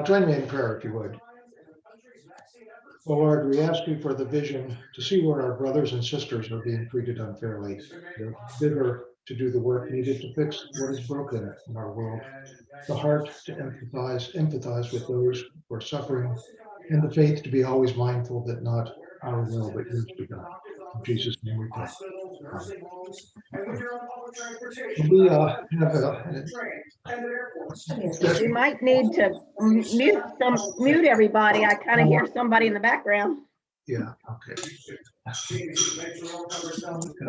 Join me in prayer, if you would. Oh Lord, we ask you for the vision to see where our brothers and sisters are being treated unfairly, the vigor to do the work needed to fix what is broken in our world, the heart to empathize with those who are suffering, and the faith to be always mindful that not our will, but yours be done. In Jesus' name we pray. We have We might need to mute everybody. I kind of hear somebody in the background. Yeah, okay.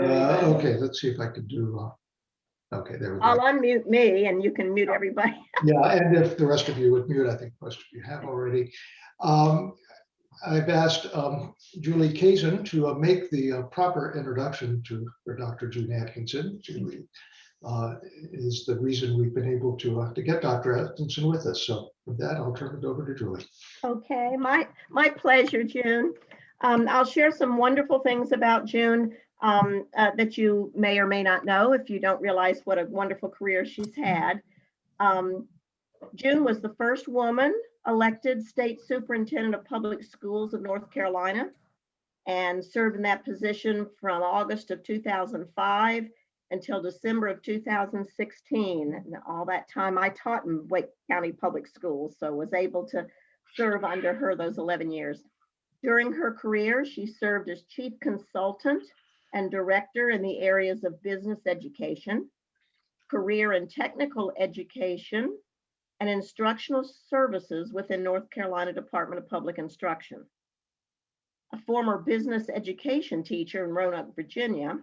Okay, let's see if I can do, okay, there we go. I'll unmute me and you can mute everybody. Yeah, and if the rest of you would mute, I think most of you have already. I've asked Julie Kazin to make the proper introduction to Dr. June Atkinson. Julie is the reason we've been able to get Dr. Atkinson with us. So with that, I'll turn it over to Julie. Okay, my pleasure, June. I'll share some wonderful things about June that you may or may not know if you don't realize what a wonderful career she's had. June was the first woman elected state superintendent of public schools of North Carolina and served in that position from August of 2005 until December of 2016. And all that time I taught in Wake County Public Schools, so was able to serve under her those 11 years. During her career, she served as chief consultant and director in the areas of business education, career and technical education, and instructional services within North Carolina Department of Public Instruction. A former business education teacher in Roanoke, Virginia,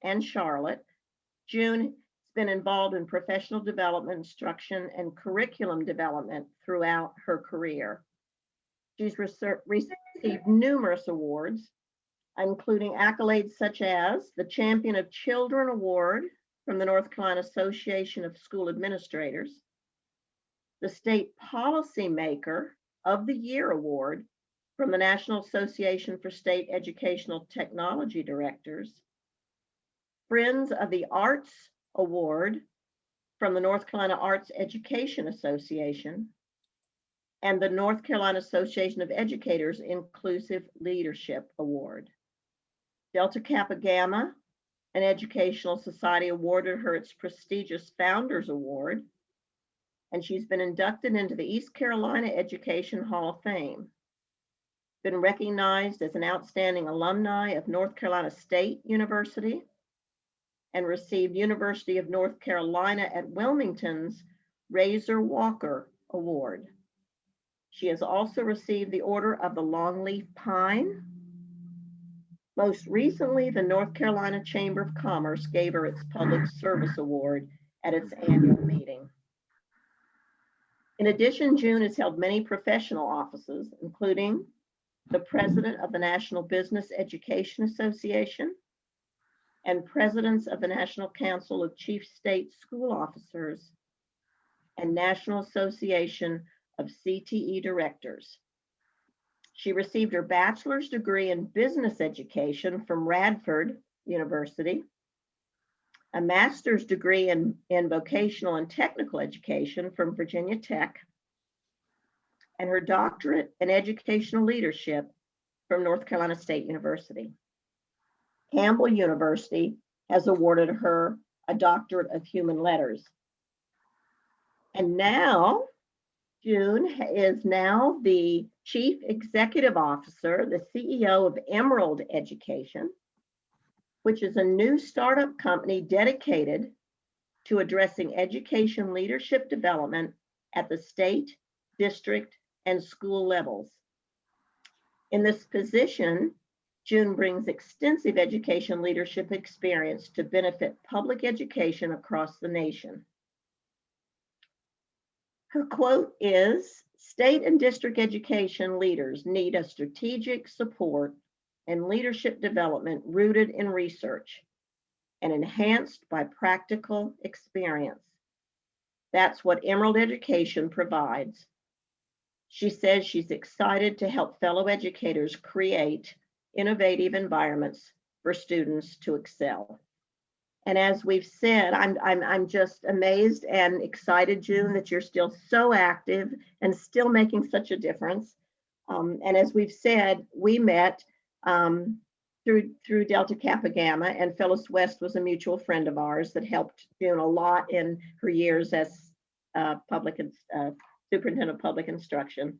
and Charlotte, June has been involved in professional development, instruction, and curriculum development throughout her career. She's received numerous awards, including accolades such as the Champion of Children Award from the North Carolina Association of School Administrators, the State Policymaker of the Year Award from the National Association for State Educational Technology Directors, Friends of the Arts Award from the North Carolina Arts Education Association, and the North Carolina Association of Educators Inclusive Leadership Award. Delta Kappa Gamma, an educational society, awarded her its prestigious Founders Award, and she's been inducted into the East Carolina Education Hall of Fame. Been recognized as an outstanding alumni of North Carolina State University and received University of North Carolina at Wilmington's Razor Walker Award. She has also received the Order of the Longleaf Pine. Most recently, the North Carolina Chamber of Commerce gave her its Public Service Award at its annual meeting. In addition, June has held many professional offices, including the president of the National Business Education Association and presidents of the National Council of Chief State School Officers and National Association of CTE Directors. She received her bachelor's degree in business education from Radford University, a master's degree in vocational and technical education from Virginia Tech, and her doctorate in educational leadership from North Carolina State University. Campbell University has awarded her a doctorate of human letters. And now, June is now the Chief Executive Officer, the CEO of Emerald Education, which is a new startup company dedicated to addressing education leadership development at the state, district, and school levels. In this position, June brings extensive education leadership experience to benefit public education across the nation. Her quote is, "State and district education leaders need a strategic support and leadership development rooted in research and enhanced by practical experience. That's what Emerald Education provides." She says she's excited to help fellow educators create innovative environments for students to excel. And as we've said, I'm just amazed and excited, June, that you're still so active and still making such a difference. And as we've said, we met through Delta Kappa Gamma, and Phyllis West was a mutual friend of ours that helped June a lot in her years as superintendent of public instruction.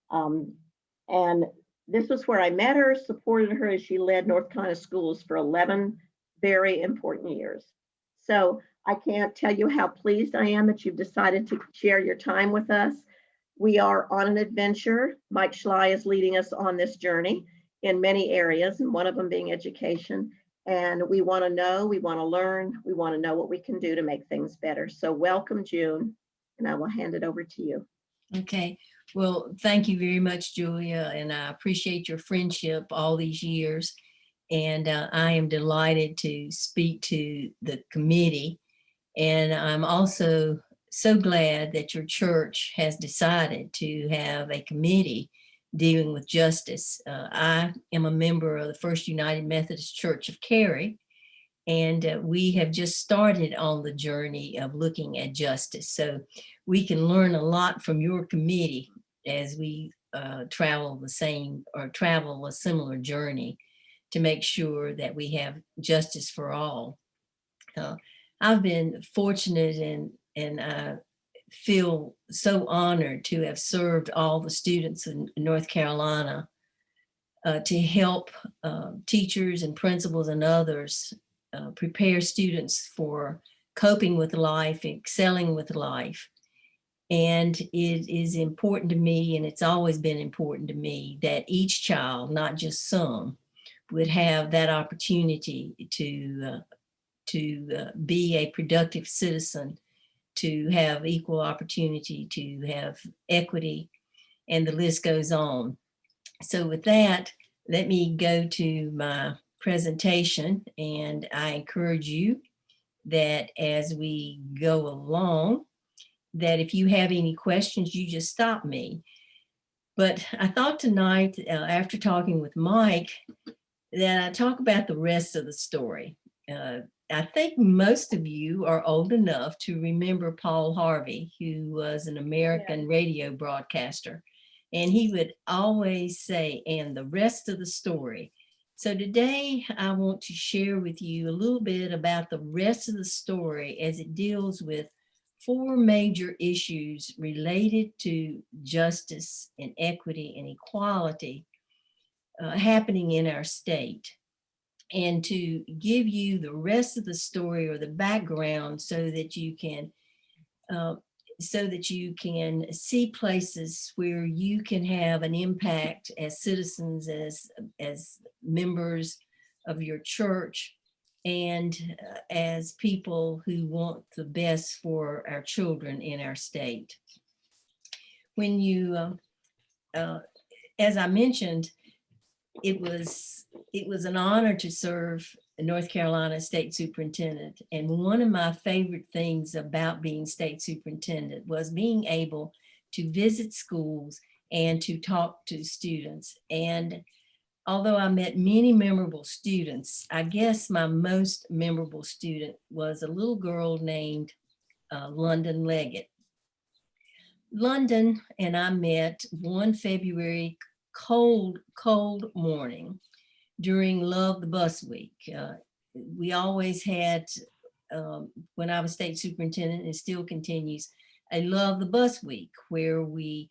And this was where I met her, supported her as she led North Carolina schools for 11 very important years. So I can't tell you how pleased I am that you've decided to share your time with us. We are on an adventure. Mike Schley is leading us on this journey in many areas, and one of them being education. And we want to know, we want to learn, we want to know what we can do to make things better. So welcome, June, and I will hand it over to you. Okay. Well, thank you very much, Julia, and I appreciate your friendship all these years. And I am delighted to speak to the committee. And I'm also so glad that your church has decided to have a committee dealing with justice. I am a member of the First United Methodist Church of Cary, and we have just started on the journey of looking at justice. So we can learn a lot from your committee as we travel a similar journey to make sure that we have justice for all. I've been fortunate and I feel so honored to have served all the students in North Carolina to help teachers and principals and others prepare students for coping with life, excelling with life. And it is important to me, and it's always been important to me, that each child, not just some, would have that opportunity to be a productive citizen, to have equal opportunity, to have equity, and the list goes on. So with that, let me go to my presentation, and I encourage you that as we go along, that if you have any questions, you just stop me. But I thought tonight, after talking with Mike, that I talk about the rest of the story. I think most of you are old enough to remember Paul Harvey, who was an American radio broadcaster. And he would always say, and the rest of the story. So today I want to share with you a little bit about the rest of the story as it deals with 4 major issues related to justice and equity and equality happening in our state, and to give you the rest of the story or the background so that you can see places where you can have an impact as citizens, as members of your church, and as people who want the best for our children in our state. When you, as I mentioned, it was an honor to serve North Carolina State Superintendent. And one of my favorite things about being state superintendent was being able to visit schools and to talk to students. And although I met many memorable students, I guess my most memorable student was a little girl named London Leggett. London and I met one February cold morning during Love the Bus Week. We always had, when I was state superintendent, it still continues, a Love the Bus Week where we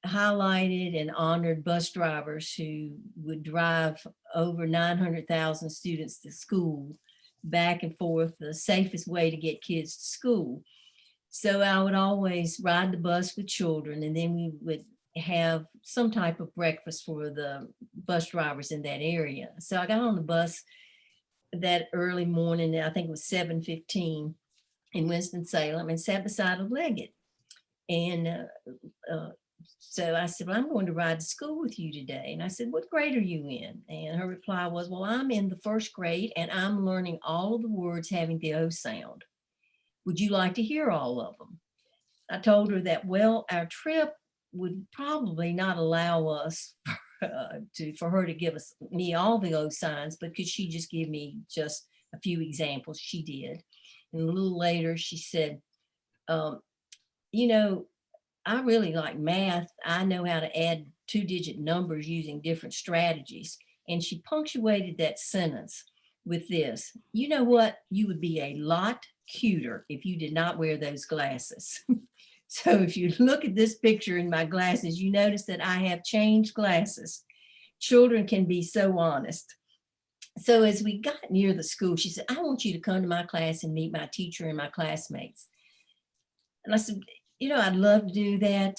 highlighted and honored bus drivers who would drive over 900,000 students to school, back and forth, the safest way to get kids to school. So I would always ride the bus with children, and then we would have some type of breakfast for the bus drivers in that area. So I got on the bus that early morning, I think it was 7:15 in Winston-Salem, and sat beside a Leggett. And so I said, well, I'm going to ride to school with you today. And I said, what grade are you in? And her reply was, well, I'm in the 1st grade and I'm learning all of the words having the O sound. Would you like to hear all of them? I told her that, well, our trip would probably not allow us for her to give me all the O signs, but could she just give me just a few examples she did. And a little later, she said, you know, I really like math. I know how to add 2-digit numbers using different strategies. And she punctuated that sentence with this: you know what? You would be a lot cuter if you did not wear those glasses. So if you look at this picture in my glasses, you notice that I have changed glasses. Children can be so honest. So as we got near the school, she said, I want you to come to my class and meet my teacher and my classmates. And I said, you know, I'd love to do that,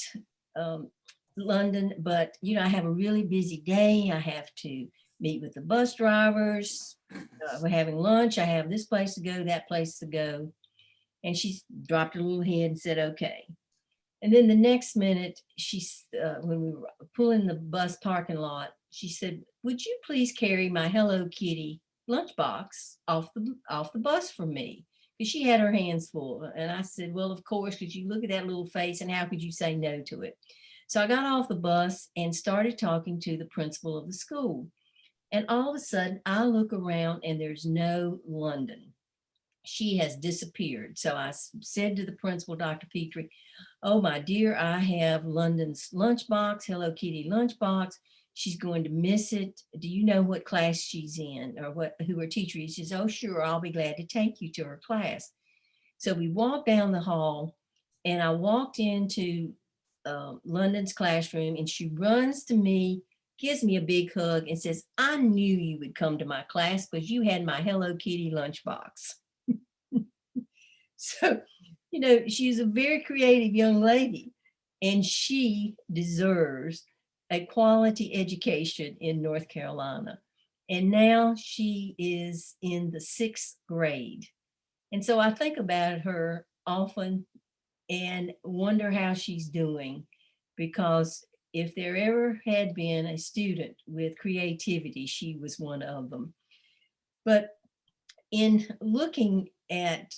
London, but, you know, I have a really busy day. I have to meet with the bus drivers. We're having lunch. I have this place to go, that place to go. And she dropped her little head and said, okay. And then the next minute, when we were pulling the bus parking lot, she said, would you please carry my Hello Kitty lunchbox off the bus for me? Because she had her hands full. And I said, well, of course, because you look at that little face and how could you say no to it? So I got off the bus and started talking to the principal of the school. And all of a sudden I look around and there's no London. She has disappeared. So I said to the principal, Dr. Petrie, oh my dear, I have London's lunchbox, Hello Kitty lunchbox. She's going to miss it. Do you know what class she's in or who her teacher is? She says, oh, sure, I'll be glad to take you to her class. So we walked down the hall and I walked into London's classroom and she runs to me, gives me a big hug and says, I knew you would come to my class because you had my Hello Kitty lunchbox. So, you know, she's a very creative young lady and she deserves a quality education in North Carolina. And now she is in the 6th grade. And so I think about her often and wonder how she's doing, because if there ever had been a student with creativity, she was one of them. But in looking at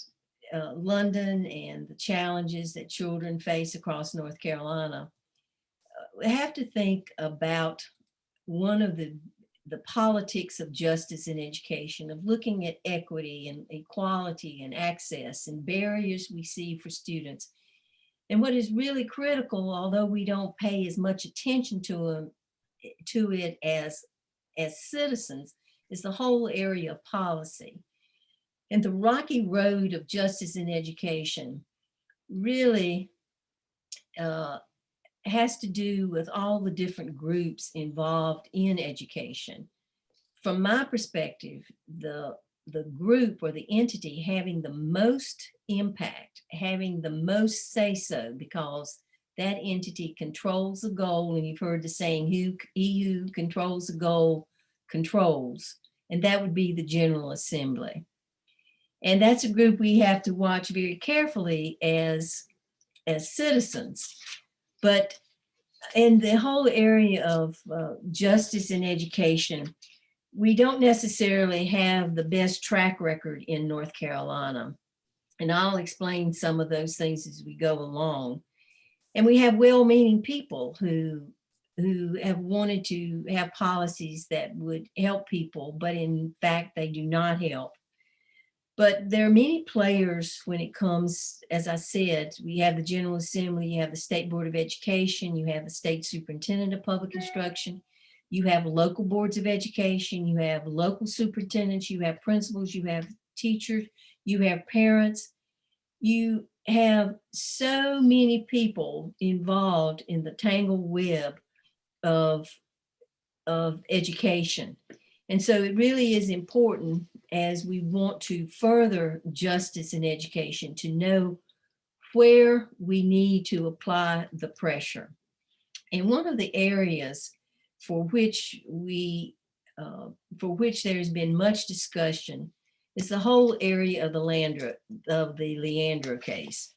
London and the challenges that children face across North Carolina, we have to think about one of the politics of justice in education, of looking at equity and equality and access and barriers we see for students. And what is really critical, although we don't pay as much attention to it as citizens, is the whole area of policy. And the rocky road of justice in education really has to do with all the different groups involved in education. From my perspective, the group or the entity having the most impact, having the most say-so, because that entity controls the goal, and you've heard the saying, he who controls the goal controls, and that would be the General Assembly. And that's a group we have to watch very carefully as citizens. But in the whole area of justice in education, we don't necessarily have the best track record in North Carolina. And I'll explain some of those things as we go along. And we have well-meaning people who have wanted to have policies that would help people, but in fact, they do not help. But there are many players when it comes, as I said, we have the General Assembly, you have the State Board of Education, you have the State Superintendent of Public Instruction, you have local boards of education, you have local superintendents, you have principals, you have teachers, you have parents. You have so many people involved in the tangled web of education. And so it really is important, as we want to further justice in education, to know where we need to apply the pressure. And one of the areas for which there's been much discussion is the whole area of the Leandro case.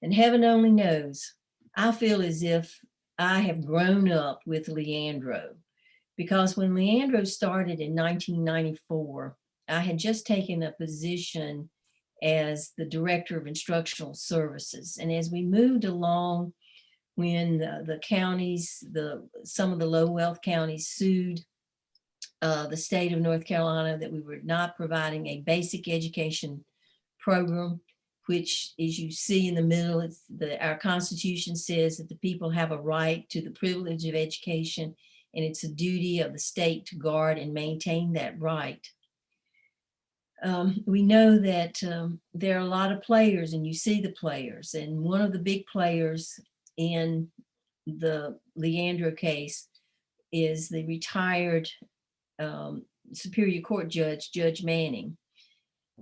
And heaven only knows, I feel as if I have grown up with Leandro. Because when Leandro started in 1994, I had just taken a position as the Director of Instructional Services. And as we moved along, when the counties, some of the low wealth counties sued the state of North Carolina that we were not providing a basic education program, which, as you see in the middle, our Constitution says that the people have a right to the privilege of education, and it's a duty of the state to guard and maintain that right. We know that there are a lot of players, and you see the players, and one of the big players in the Leandro case is the retired Superior Court Judge, Judge Manning.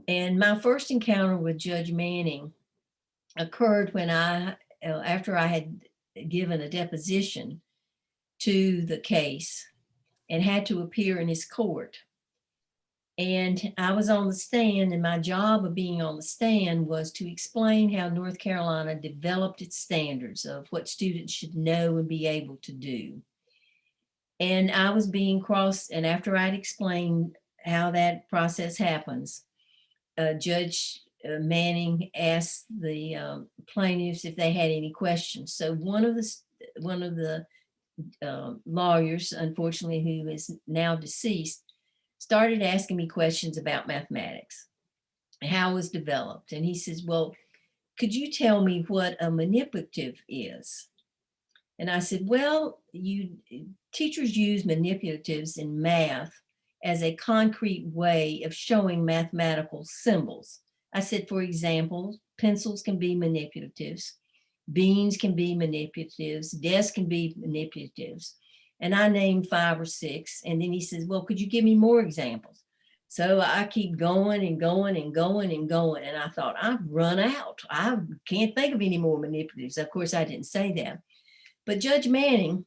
And my first encounter with Judge Manning occurred when after I had given a deposition to the case and had to appear in his court. And I was on the stand, and my job of being on the stand was to explain how North Carolina developed its standards of what students should know and be able to do. And I was being crossed, and after I'd explained how that process happens, Judge Manning asked the plaintiffs if they had any questions. So one of the lawyers, unfortunately, who is now deceased, started asking me questions about mathematics, how it was developed. And he says, well, could you tell me what a manipulative is? And I said, well, teachers use manipulatives in math as a concrete way of showing mathematical symbols. I said, for example, pencils can be manipulatives, beans can be manipulatives, desks can be manipulatives. And I named 5 or 6. And then he says, well, could you give me more examples? So I keep going and going and going and going. And I thought, I've run out. I can't think of any more manipulatives. Of course, I didn't say that. But Judge Manning,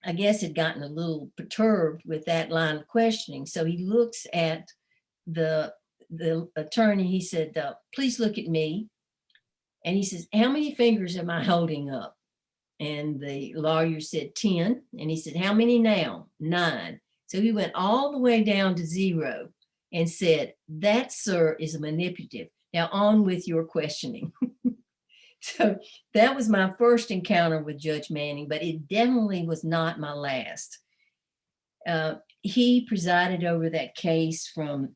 I guess, had gotten a little perturbed with that line of questioning. So he looks at the attorney. He said, please look at me. And he says, how many fingers am I holding up? And the lawyer said 10. And he said, how many now? 9. So he went all the way down to 0 and said, that, sir, is a manipulative. Now on with your questioning. So that was my first encounter with Judge Manning, but it definitely was not my last. He presided over that case from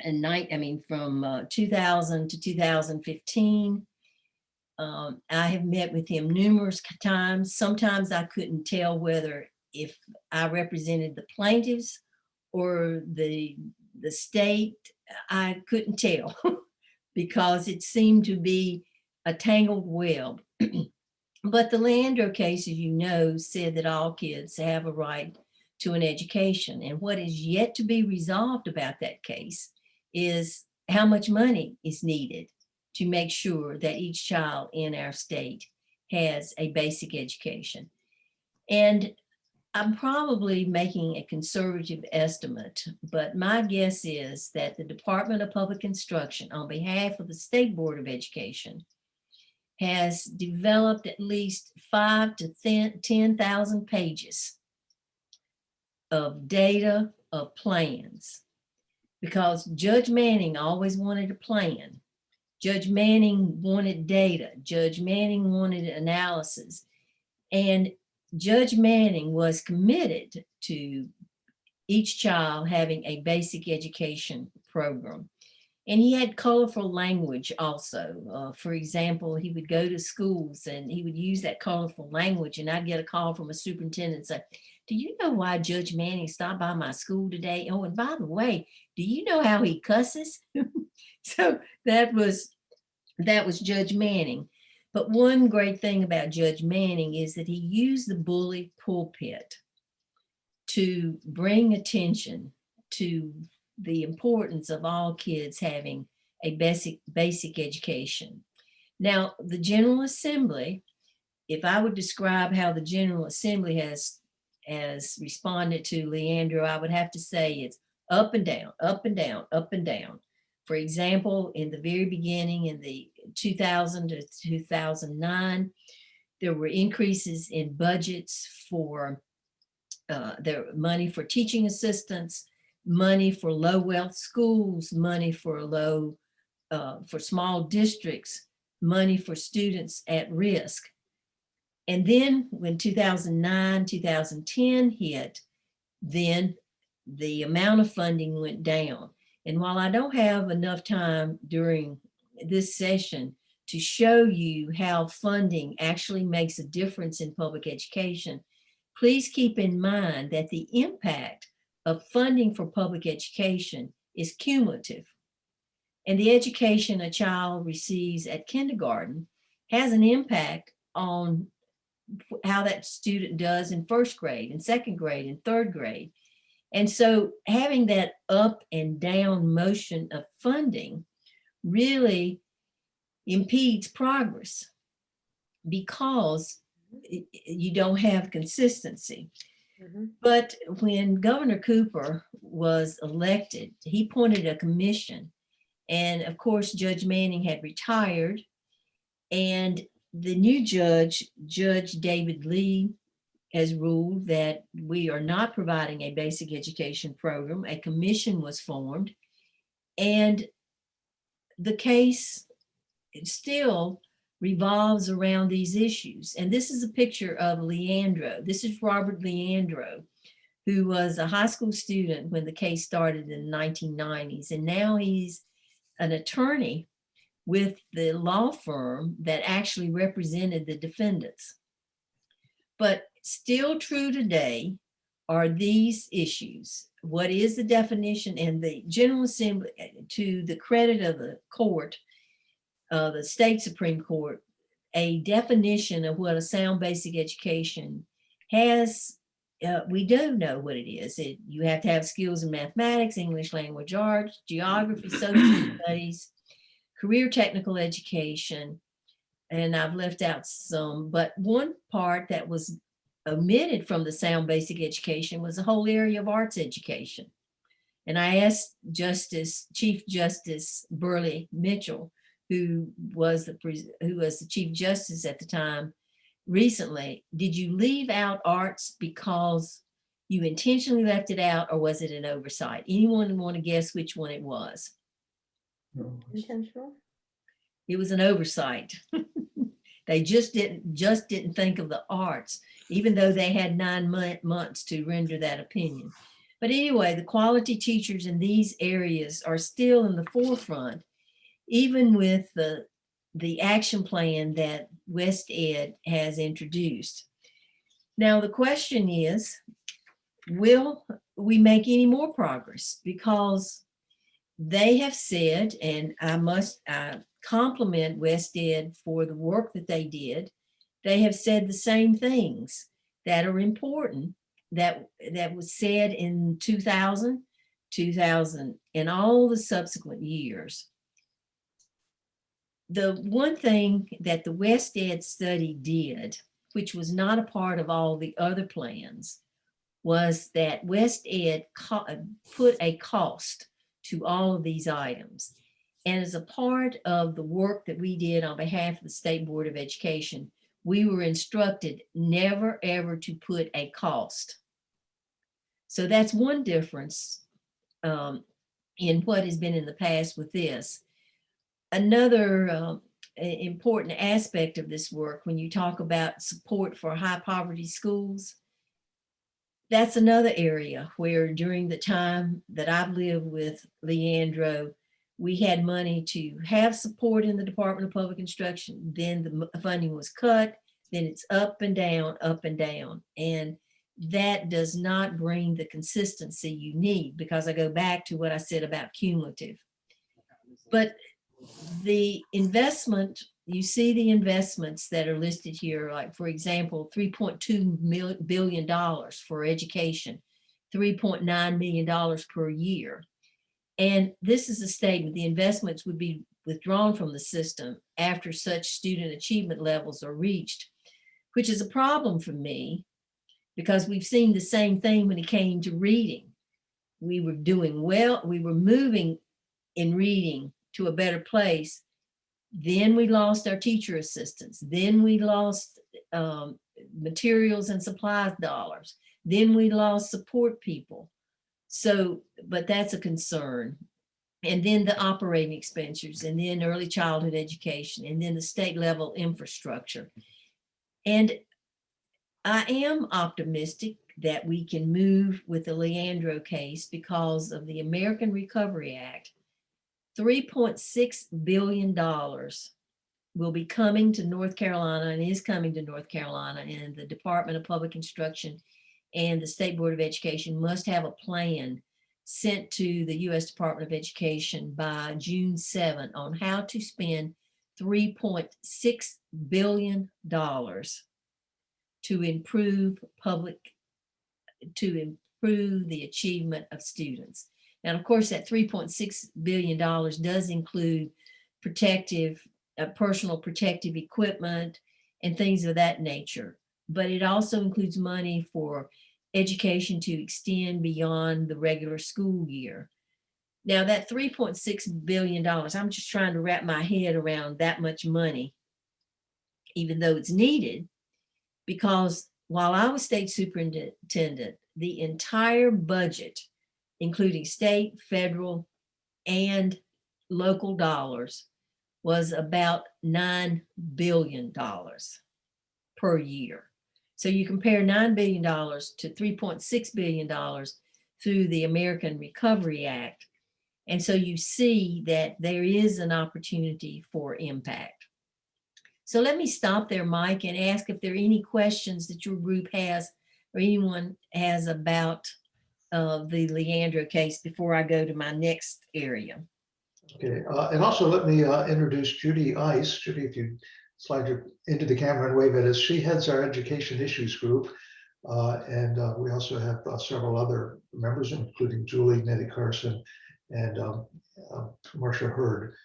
2000 to 2015. I have met with him numerous times. Sometimes I couldn't tell whether if I represented the plaintiffs or the state. I couldn't tell because it seemed to be a tangled web. But the Leandro case, as you know, said that all kids have a right to an education. And what is yet to be resolved about that case is how much money is needed to make sure that each child in our state has a basic education. And I'm probably making a conservative estimate, but my guess is that the Department of Public Instruction, on behalf of the State Board of Education, has developed at least 5,000 to 10,000 pages of data, of plans, because Judge Manning always wanted a plan. Judge Manning wanted data. Judge Manning wanted analysis. And Judge Manning was committed to each child having a basic education program. And he had colorful language also. For example, he would go to schools and he would use that colorful language, and I'd get a call from a superintendent and say, do you know why Judge Manning stopped by my school today? Oh, and by the way, do you know how he cusses? So that was Judge Manning. But one great thing about Judge Manning is that he used the bully pulpit to bring attention to the importance of all kids having a basic education. Now, the General Assembly, if I would describe how the General Assembly has responded to Leandro, I would have to say it's up and down, up and down, up and down. For example, in the very beginning, in the 2000 to 2009, there were increases in budgets for money for teaching assistants, money for low wealth schools, money for for small districts, money for students at risk. And then when 2009, 2010 hit, then the amount of funding went down. And while I don't have enough time during this session to show you how funding actually makes a difference in public education, please keep in mind that the impact of funding for public education is cumulative. And the education a child receives at kindergarten has an impact on how that student does in first grade and second grade and third grade. And so having that up and down motion of funding really impedes progress because you don't have consistency. But when Governor Cooper was elected, he appointed a commission. And of course, Judge Manning had retired. And the new judge, Judge David Lee, has ruled that we are not providing a basic education program. A commission was formed. And the case still revolves around these issues. And this is a picture of Leandro. This is Robert Leandro, who was a high school student when the case started in the 1990s. And now he's an attorney with the law firm that actually represented the defendants. But still true today are these issues. What is the definition? And the General Assembly, to the credit of the court, the state Supreme Court, a definition of what a sound basic education has, we do know what it is. You have to have skills in mathematics, English language arts, geography, social studies, career technical education, and I've left out some, but one part that was omitted from the sound basic education was the whole area of arts education. And I asked Chief Justice Burley Mitchell, who was the Chief Justice at the time, recently, did you leave out arts because you intentionally left it out, or was it an oversight? Anyone want to guess which one it was? Intentional? It was an oversight. They just didn't think of the arts, even though they had 9 months to render that opinion. But anyway, the quality teachers in these areas are still in the forefront, even with the action plan that West Ed has introduced. Now, the question is, will we make any more progress? Because they have said, and I must compliment West Ed for the work that they did, they have said the same things that are important that was said in 2000, and all the subsequent years. The one thing that the West Ed study did, which was not a part of all the other plans, was that West Ed put a cost to all of these items. And as a part of the work that we did on behalf of the State Board of Education, we were instructed never ever to put a cost. So that's one difference in what has been in the past with this. Another important aspect of this work, when you talk about support for high poverty schools, that's another area where during the time that I've lived with Leandro, we had money to have support in the Department of Public Instruction. Then the funding was cut, then it's up and down, up and down. And that does not bring the consistency you need, because I go back to what I said about cumulative. But the investment, you see the investments that are listed here, like for example, $3.2 billion for education, $3.9 million per year. And this is a statement: the investments would be withdrawn from the system after such student achievement levels are reached, which is a problem for me, because we've seen the same thing when it came to reading. We were doing well, we were moving in reading to a better place. Then we lost our teacher assistants. Then we lost materials and supplies dollars. Then we lost support people. So, but that's a concern. And then the operating expenditures, and then early childhood education, and then the state level infrastructure. And I am optimistic that we can move with the Leandro case because of the American Recovery Act. $3.6 billion will be coming to North Carolina and is coming to North Carolina, and the Department of Public Instruction and the State Board of Education must have a plan sent to the U.S. Department of Education by June 7 on how to spend $3.6 billion to improve the achievement of students. And of course, that $3.6 billion does include personal protective equipment and things of that nature. But it also includes money for education to extend beyond the regular school year. Now that $3.6 billion, I'm just trying to wrap my head around that much money, even though it's needed, because while I was state superintendent, the entire budget, including state, federal, and local dollars, was about $9 billion per year. So you compare $9 billion to $3.6 billion through the American Recovery Act. And so you see that there is an opportunity for impact. So let me stop there, Mike, and ask if there are any questions that your group has or anyone has about the Leandro case before I go to my next area. Okay, and also let me introduce Judy Ice. Judy, if you slide your into the camera and wave at us. She heads our education issues group. And we also have several other members, including Julie, Nettie Carson, and Marcia Hurd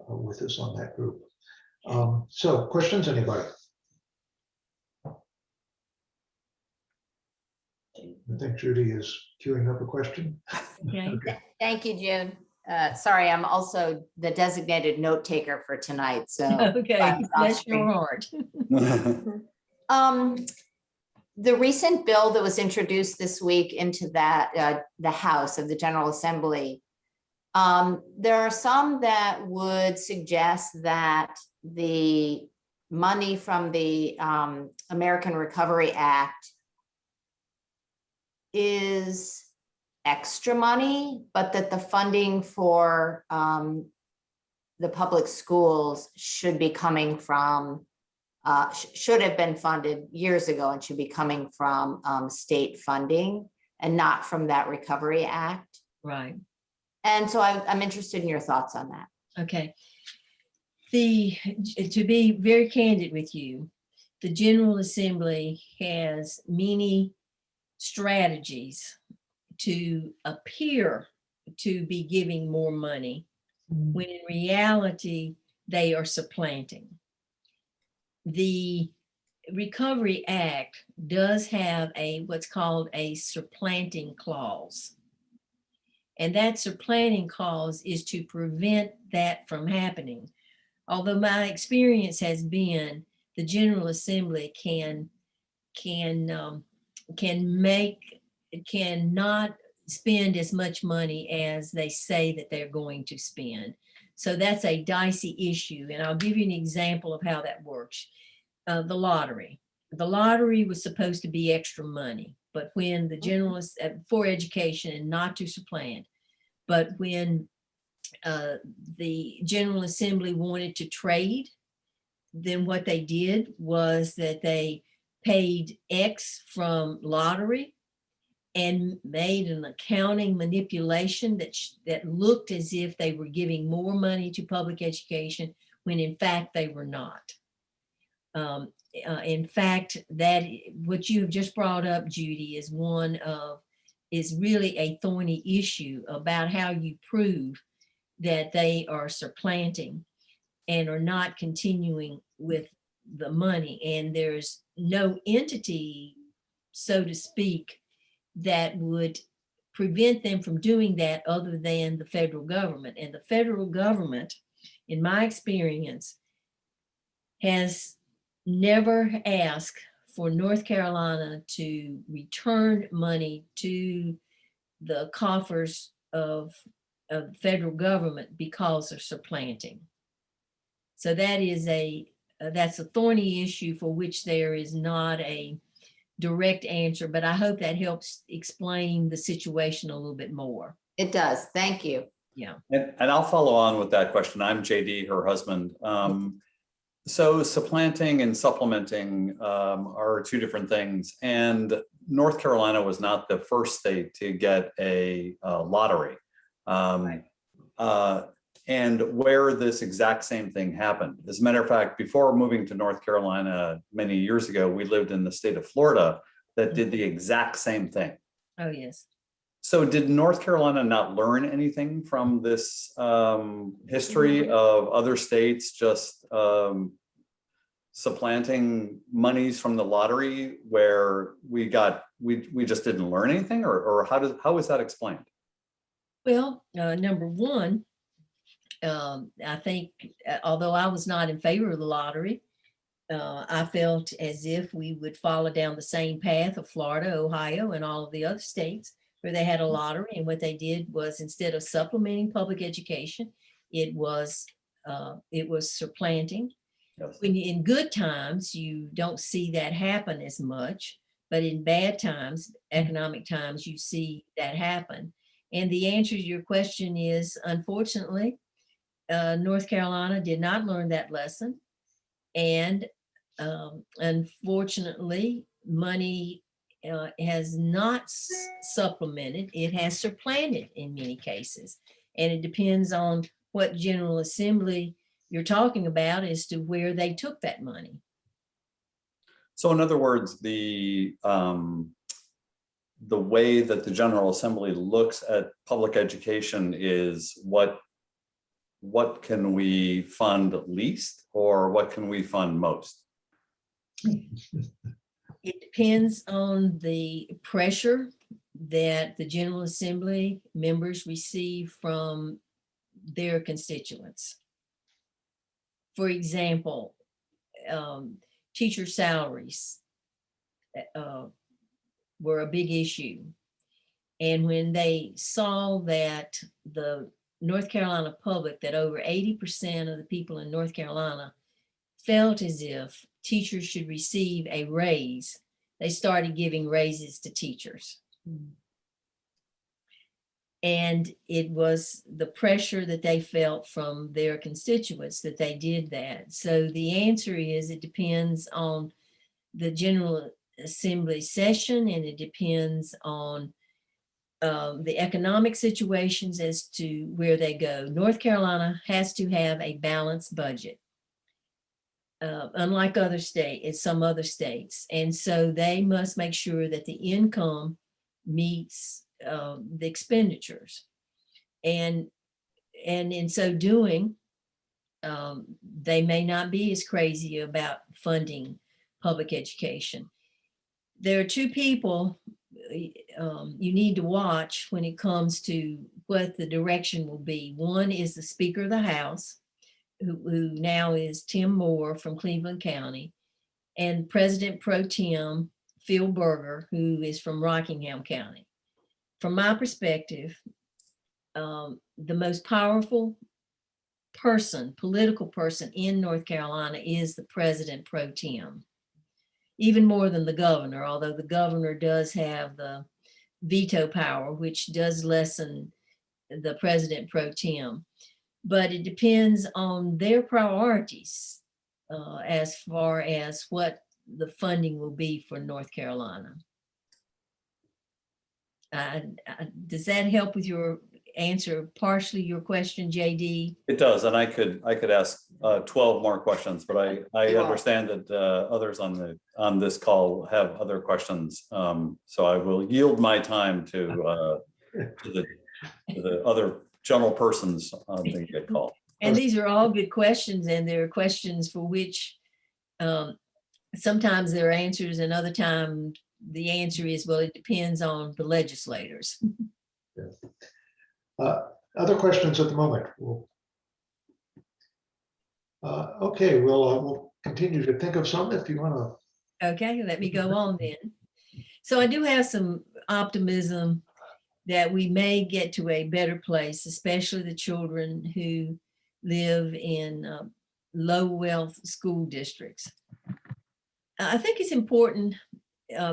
with us on that group. So questions, anybody? I think Judy is queuing up a question. Okay. Okay. Thank you, June. Sorry, I'm also the designated note taker for tonight, so. Okay, bless your heart. The recent bill that was introduced this week into that the House of the General Assembly, there are some that would suggest that the money from the American Recovery Act is extra money, but that the funding for the public schools should be coming from, should have been funded years ago and should be coming from state funding and not from that Recovery Act. Right. And so I'm interested in your thoughts on that. Okay. To be very candid with you, the General Assembly has many strategies to appear to be giving more money, when in reality, they are supplanting. The Recovery Act does have what's called a supplanting clause. And that supplanting clause is to prevent that from happening. Although my experience has been the General Assembly cannot spend as much money as they say that they're going to spend. So that's a dicey issue. And I'll give you an example of how that works. The lottery. The lottery was supposed to be extra money, but when the general, for education and not to supplant, but when the General Assembly wanted to trade, then what they did was that they paid X from lottery and made an accounting manipulation that looked as if they were giving more money to public education when in fact they were not. In fact, that what you have just brought up, Judy, is really a thorny issue about how you prove that they are supplanting and are not continuing with the money. And there's no entity, so to speak, that would prevent them from doing that other than the federal government. And the federal government, in my experience, has never asked for North Carolina to return money to the coffers of federal government because of supplanting. So that is that's a thorny issue for which there is not a direct answer, but I hope that helps explain the situation a little bit more. It does. Thank you. Yeah. And I'll follow on with that question. I'm JD, her husband. So supplanting and supplementing are two different things. And North Carolina was not the first state to get a lottery. And where this exact same thing happened. As a matter of fact, before moving to North Carolina many years ago, we lived in the state of Florida that did the exact same thing. Oh, yes. So did North Carolina not learn anything from this history of other states just supplanting monies from the lottery where we just didn't learn anything, or how is that explained? Well, number one, I think, although I was not in favor of the lottery, I felt as if we would follow down the same path of Florida, Ohio, and all of the other states where they had a lottery. And what they did was, instead of supplementing public education, it was supplanting. Yes. When in good times, you don't see that happen as much, but in bad times, economic times, you see that happen. And the answer to your question is, unfortunately, North Carolina did not learn that lesson. And unfortunately, money has not supplemented, it has supplanted in many cases. And it depends on what General Assembly you're talking about as to where they took that money. So in other words, the way that the General Assembly looks at public education is what can we fund least, or what can we fund most? It depends on the pressure that the General Assembly members receive from their constituents. For example, teacher salaries were a big issue. And when they saw that the North Carolina public, that over 80% of the people in North Carolina felt as if teachers should receive a raise, they started giving raises to teachers. And it was the pressure that they felt from their constituents that they did that. So the answer is, it depends on the General Assembly session, and it depends on the economic situations as to where they go. North Carolina has to have a balanced budget, unlike some other states. And so they must make sure that the income meets the expenditures. And in so doing, they may not be as crazy about funding public education. There are two people you need to watch when it comes to what the direction will be. One is the Speaker of the House, who now is Tim Moore from Cleveland County, and President Pro Tem Phil Berger, who is from Rockingham County. From my perspective, the most powerful political person in North Carolina is the President Pro Tem, even more than the governor, although the governor does have the veto power, which does lessen the President Pro Tem. But it depends on their priorities as far as what the funding will be for North Carolina. Does that help with your answer, partially your question, JD? It does, and I could ask 12 more questions, but I understand that others on this call have other questions, so I will yield my time to the other general persons that get called. And these are all good questions, and there are questions for which sometimes there are answers, and other times the answer is, well, it depends on the legislators. Yes. Other questions at the moment? Okay, we'll continue to think of some if you want to. Okay, let me go on then. So I do have some optimism that we may get to a better place, especially the children who live in low wealth school districts. I think it's important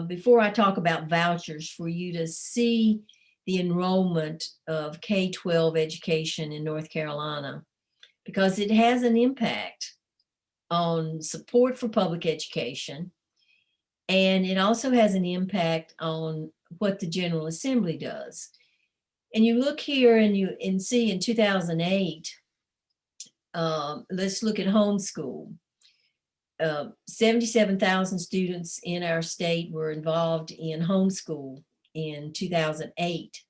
before I talk about vouchers, for you to see the enrollment of K-12 education in North Carolina, because it has an impact on support for public education. And it also has an impact on what the General Assembly does. And you look here and you see in 2008, let's look at homeschool. 77,000 students in our state were involved in homeschool in 2008.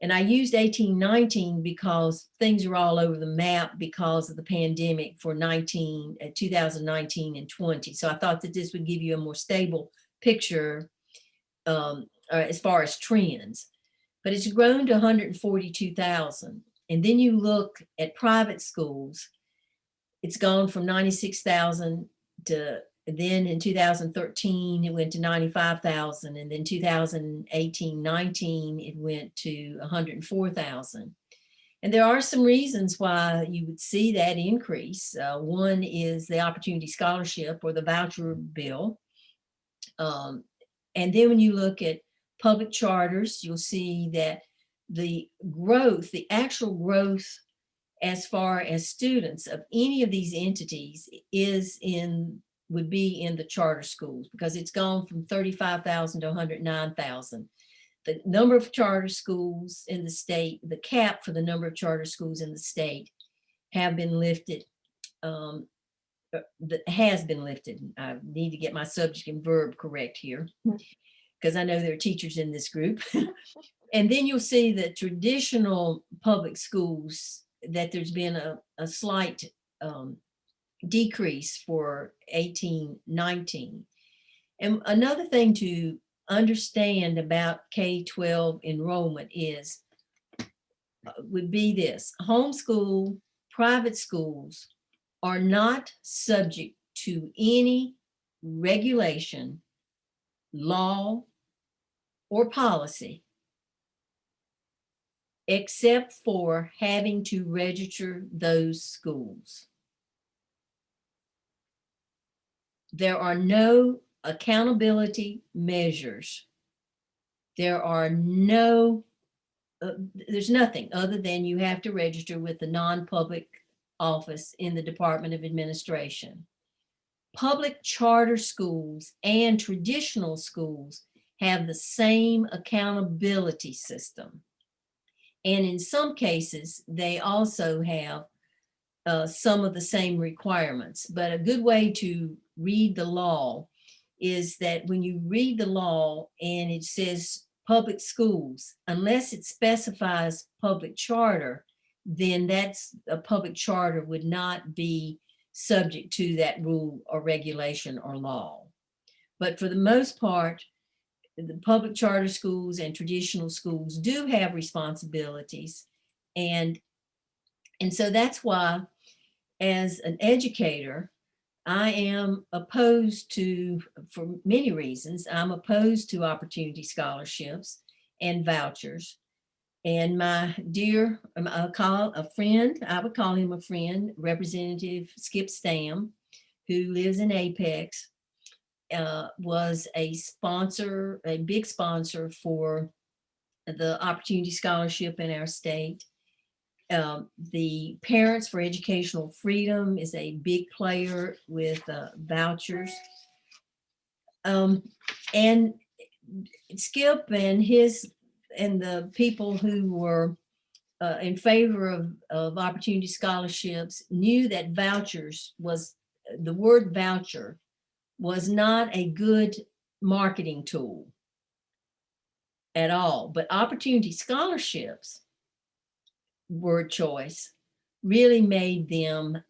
And I used 18-19 because things are all over the map because of the pandemic for 2019 and 20. So I thought that this would give you a more stable picture as far as trends. But it's grown to 142,000. And then you look at private schools, it's gone from 96,000 to, then in 2013, it went to 95,000. And then 2018-19, it went to 104,000. And there are some reasons why you would see that increase. One is the Opportunity Scholarship or the voucher bill. And then when you look at public charters, you'll see that the growth, the actual growth as far as students of any of these entities would be in the charter schools, because it's gone from 35,000 to 109,000. The number of charter schools in the state, the cap for the number of charter schools in the state have been lifted. That has been lifted. I need to get my subject and verb correct here, because I know there are teachers in this group. And then you'll see that traditional public schools, that there's been a slight decrease for 18-19. And another thing to understand about K-12 enrollment would be this: homeschool private schools are not subject to any regulation, law, or policy, except for having to register those schools. There are no accountability measures. There's nothing other than you have to register with the non-public office in the Department of Administration. Public charter schools and traditional schools have the same accountability system. And in some cases, they also have some of the same requirements. But a good way to read the law is that when you read the law and it says public schools, unless it specifies public charter, then that's a public charter would not be subject to that rule or regulation or law. But for the most part, the public charter schools and traditional schools do have responsibilities. And so that's why, as an educator, I am opposed to, for many reasons, I'm opposed to opportunity scholarships and vouchers. And my dear, I would call him a friend, Representative Skip Stam, who lives in Apex, was a sponsor, a big sponsor for the Opportunity Scholarship in our state. The Parents for Educational Freedom is a big player with vouchers. And Skip and the people who were in favor of opportunity scholarships knew that the word voucher was not a good marketing tool at all. But opportunity scholarships, word choice, really made them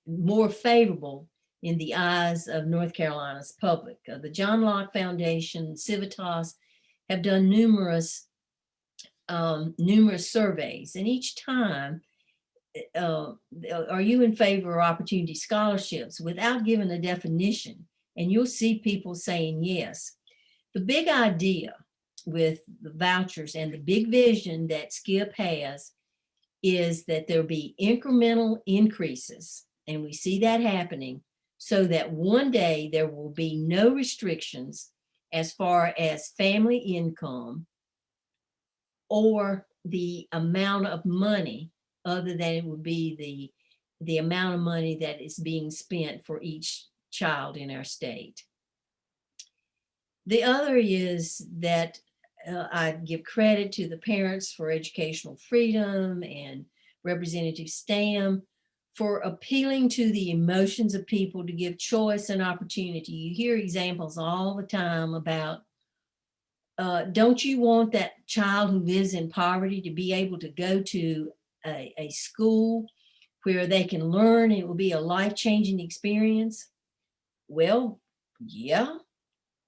more favorable in the eyes of North Carolina's public. The John Locke Foundation, Civitas have done numerous surveys, and each time, are you in favor of opportunity scholarships, without giving a definition, and you'll see people saying yes. The big idea with the vouchers and the big vision that Skip has is that there'll be incremental increases, and we see that happening so that one day there will be no restrictions as far as family income or the amount of money, other than it would be the amount of money that is being spent for each child in our state. The other is that I give credit to the parents for educational freedom and Representative Stam for appealing to the emotions of people to give choice and opportunity. You hear examples all the time about, don't you want that child who lives in poverty to be able to go to a school where they can learn? It will be a life-changing experience. Well, yeah,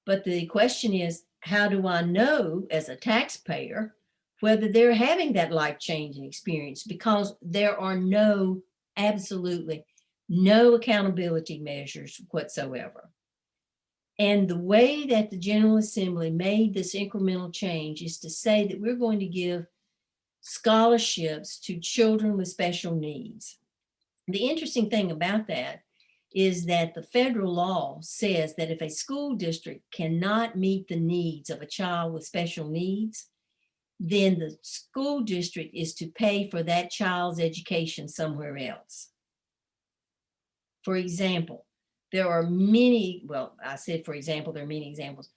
but the question is, how do I know as a taxpayer whether they're having that life-changing experience? Because there are absolutely no accountability measures whatsoever. And the way that the General Assembly made this incremental change is to say that we're going to give scholarships to children with special needs. The interesting thing about that is that the federal law says that if a school district cannot meet the needs of a child with special needs, then the school district is to pay for that child's education somewhere else. For example, there are many, well, I said, for example, there are many examples.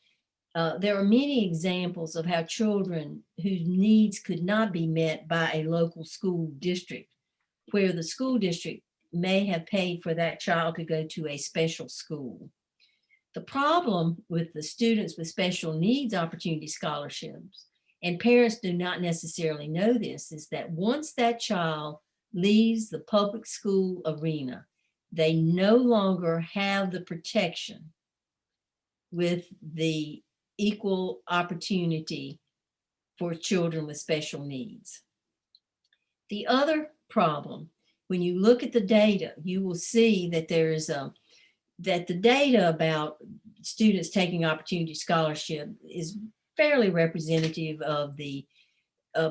There are many examples of how children whose needs could not be met by a local school district, where the school district may have paid for that child to go to a special school. The problem with the students with special needs opportunity scholarships, and parents do not necessarily know this, is that once that child leaves the public school arena, they no longer have the protection with the equal opportunity for children with special needs. The other problem, when you look at the data, you will see that there is that the data about students taking opportunity scholarship is fairly representative of the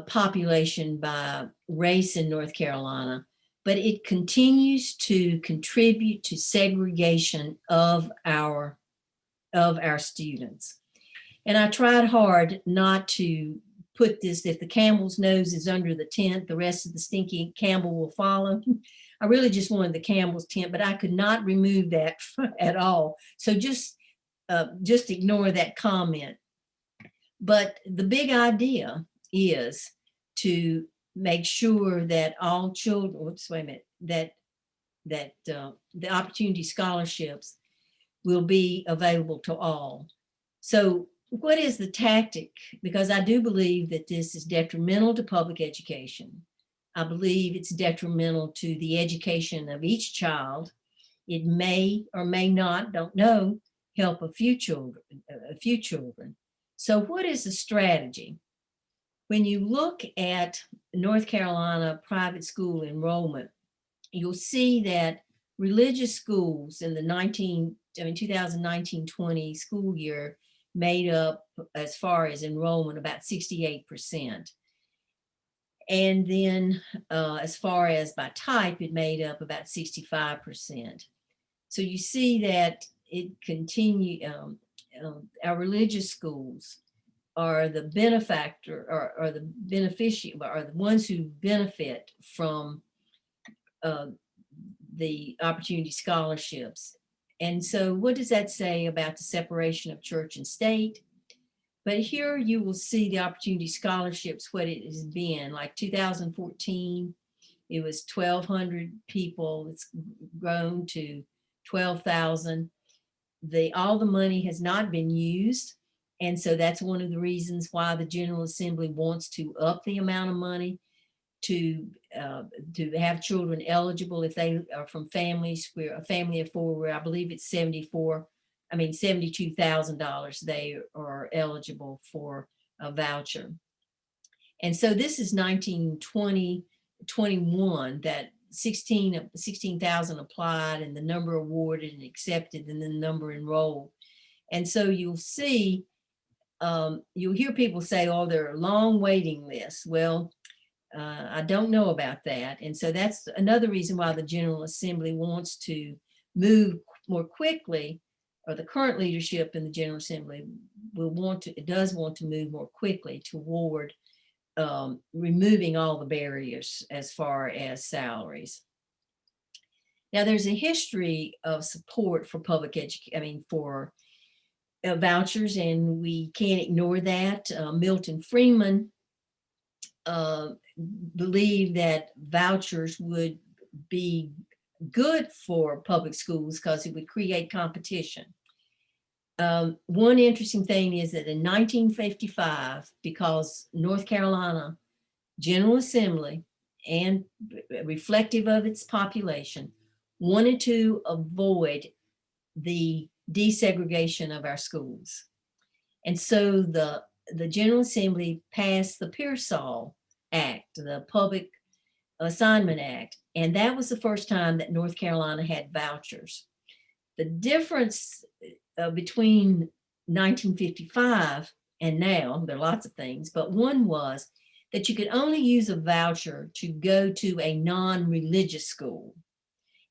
population by race in North Carolina, but it continues to contribute to segregation of our students. And I tried hard not to put this, if the Campbell's nose is under the tent, the rest of the stinky Campbell will follow. I really just wanted the Campbell's tent, but I could not remove that at all. So just ignore that comment. But the big idea is to make sure that all children, that the opportunity scholarships will be available to all. So what is the tactic? Because I do believe that this is detrimental to public education. I believe it's detrimental to the education of each child. It may or may not, don't know, help a few children. So what is the strategy? When you look at North Carolina private school enrollment, you'll see that religious schools in the 2019-20 school year made up, as far as enrollment, about 68%. And then as far as by type, it made up about 65%. So you see that it continued, our religious schools are the benefactor, or the beneficiary, are the ones who benefit from the opportunity scholarships. And so what does that say about the separation of church and state? But here you will see the opportunity scholarships, what it has been. Like 2014, it was 1,200 people. It's grown to 12,000. All the money has not been used. And so that's one of the reasons why the General Assembly wants to up the amount of money to have children eligible if they are from families where a family of four, where I believe it's $72,000 they are eligible for a voucher. And so this is 1920-21 that 16,000 applied, and the number awarded and accepted, and then the number enrolled. And so you'll see, you'll hear people say, oh, there are long waiting lists. Well, I don't know about that. And so that's another reason why the General Assembly wants to move more quickly, or the current leadership in the General Assembly does want to move more quickly toward removing all the barriers as far as salaries. Now, there's a history of support for public education, for vouchers, and we can't ignore that. Milton Friedman believed that vouchers would be good for public schools because it would create competition. One interesting thing is that in 1955, because North Carolina General Assembly, and reflective of its population, wanted to avoid the desegregation of our schools. And so the General Assembly passed the Pearsall Act, the Public Assignment Act, and that was the first time that North Carolina had vouchers. The difference between 1955 and now, there are lots of things, but one was that you could only use a voucher to go to a non-religious school.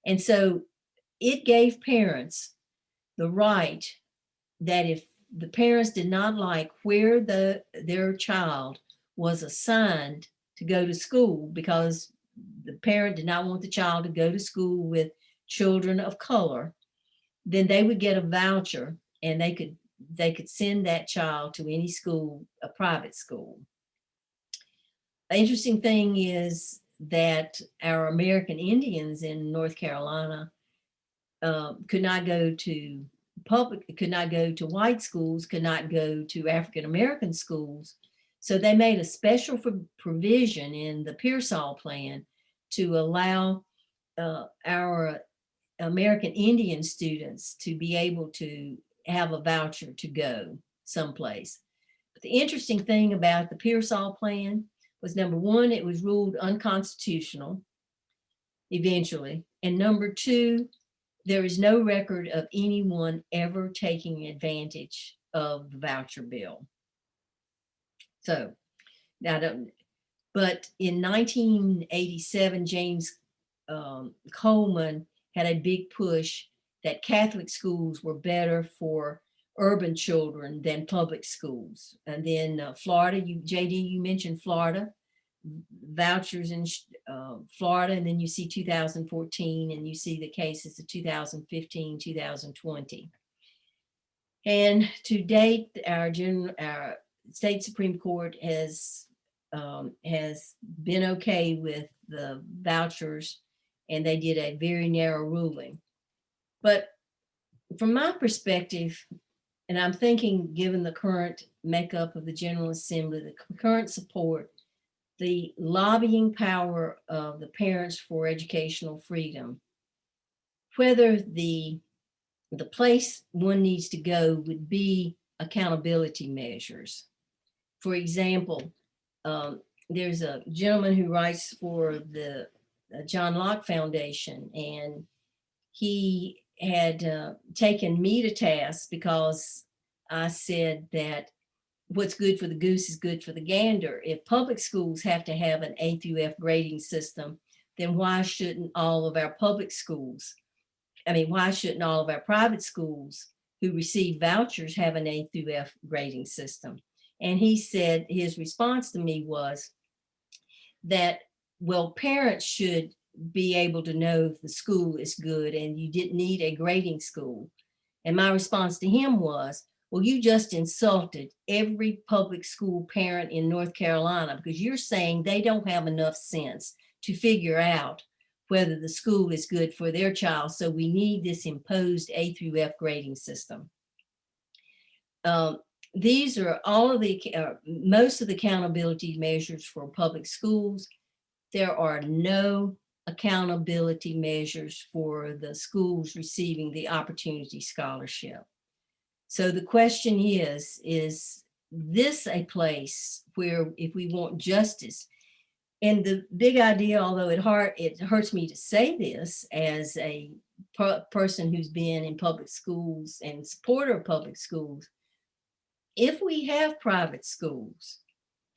And so it gave parents the right that if the parents did not like where their child was assigned to go to school, because the parent did not want the child to go to school with children of color, then they would get a voucher and they could send that child to any school, a private school. An interesting thing is that our American Indians in North Carolina could not go to white schools, could not go to African American schools. So they made a special provision in the Pearsall Plan to allow our American Indian students to be able to have a voucher to go someplace. But the interesting thing about the Pearsall Plan was, number one, it was ruled unconstitutional eventually. And number two, there is no record of anyone ever taking advantage of the voucher bill. So, but in 1987, James Coleman had a big push that Catholic schools were better for urban children than public schools. And then Florida, JD, you mentioned Florida, vouchers in Florida, and then you see 2014, and you see the cases of 2015, 2020. And to date, our state Supreme Court has been okay with the vouchers, and they did a very narrow ruling. But from my perspective, and I'm thinking, given the current makeup of the General Assembly, the current support, the lobbying power of the Parents for Educational Freedom, whether the place one needs to go would be accountability measures. For example, there's a gentleman who writes for the John Locke Foundation, and he had taken me to task because I said that what's good for the goose is good for the gander. If public schools have to have an A through F grading system, then why shouldn't all of our public schools, why shouldn't all of our private schools who receive vouchers have an A through F grading system? And he said, his response to me was that, well, parents should be able to know if the school is good and you didn't need a grading school. And my response to him was, well, you just insulted every public school parent in North Carolina, because you're saying they don't have enough sense to figure out whether the school is good for their child. So we need this imposed A through F grading system. These are all of the, most of the accountability measures for public schools. There are no accountability measures for the schools receiving the Opportunity Scholarship. So the question is this a place where, if we want justice, and the big idea, although it hurts me to say this as a person who's been in public schools and supporter of public schools, if we have private schools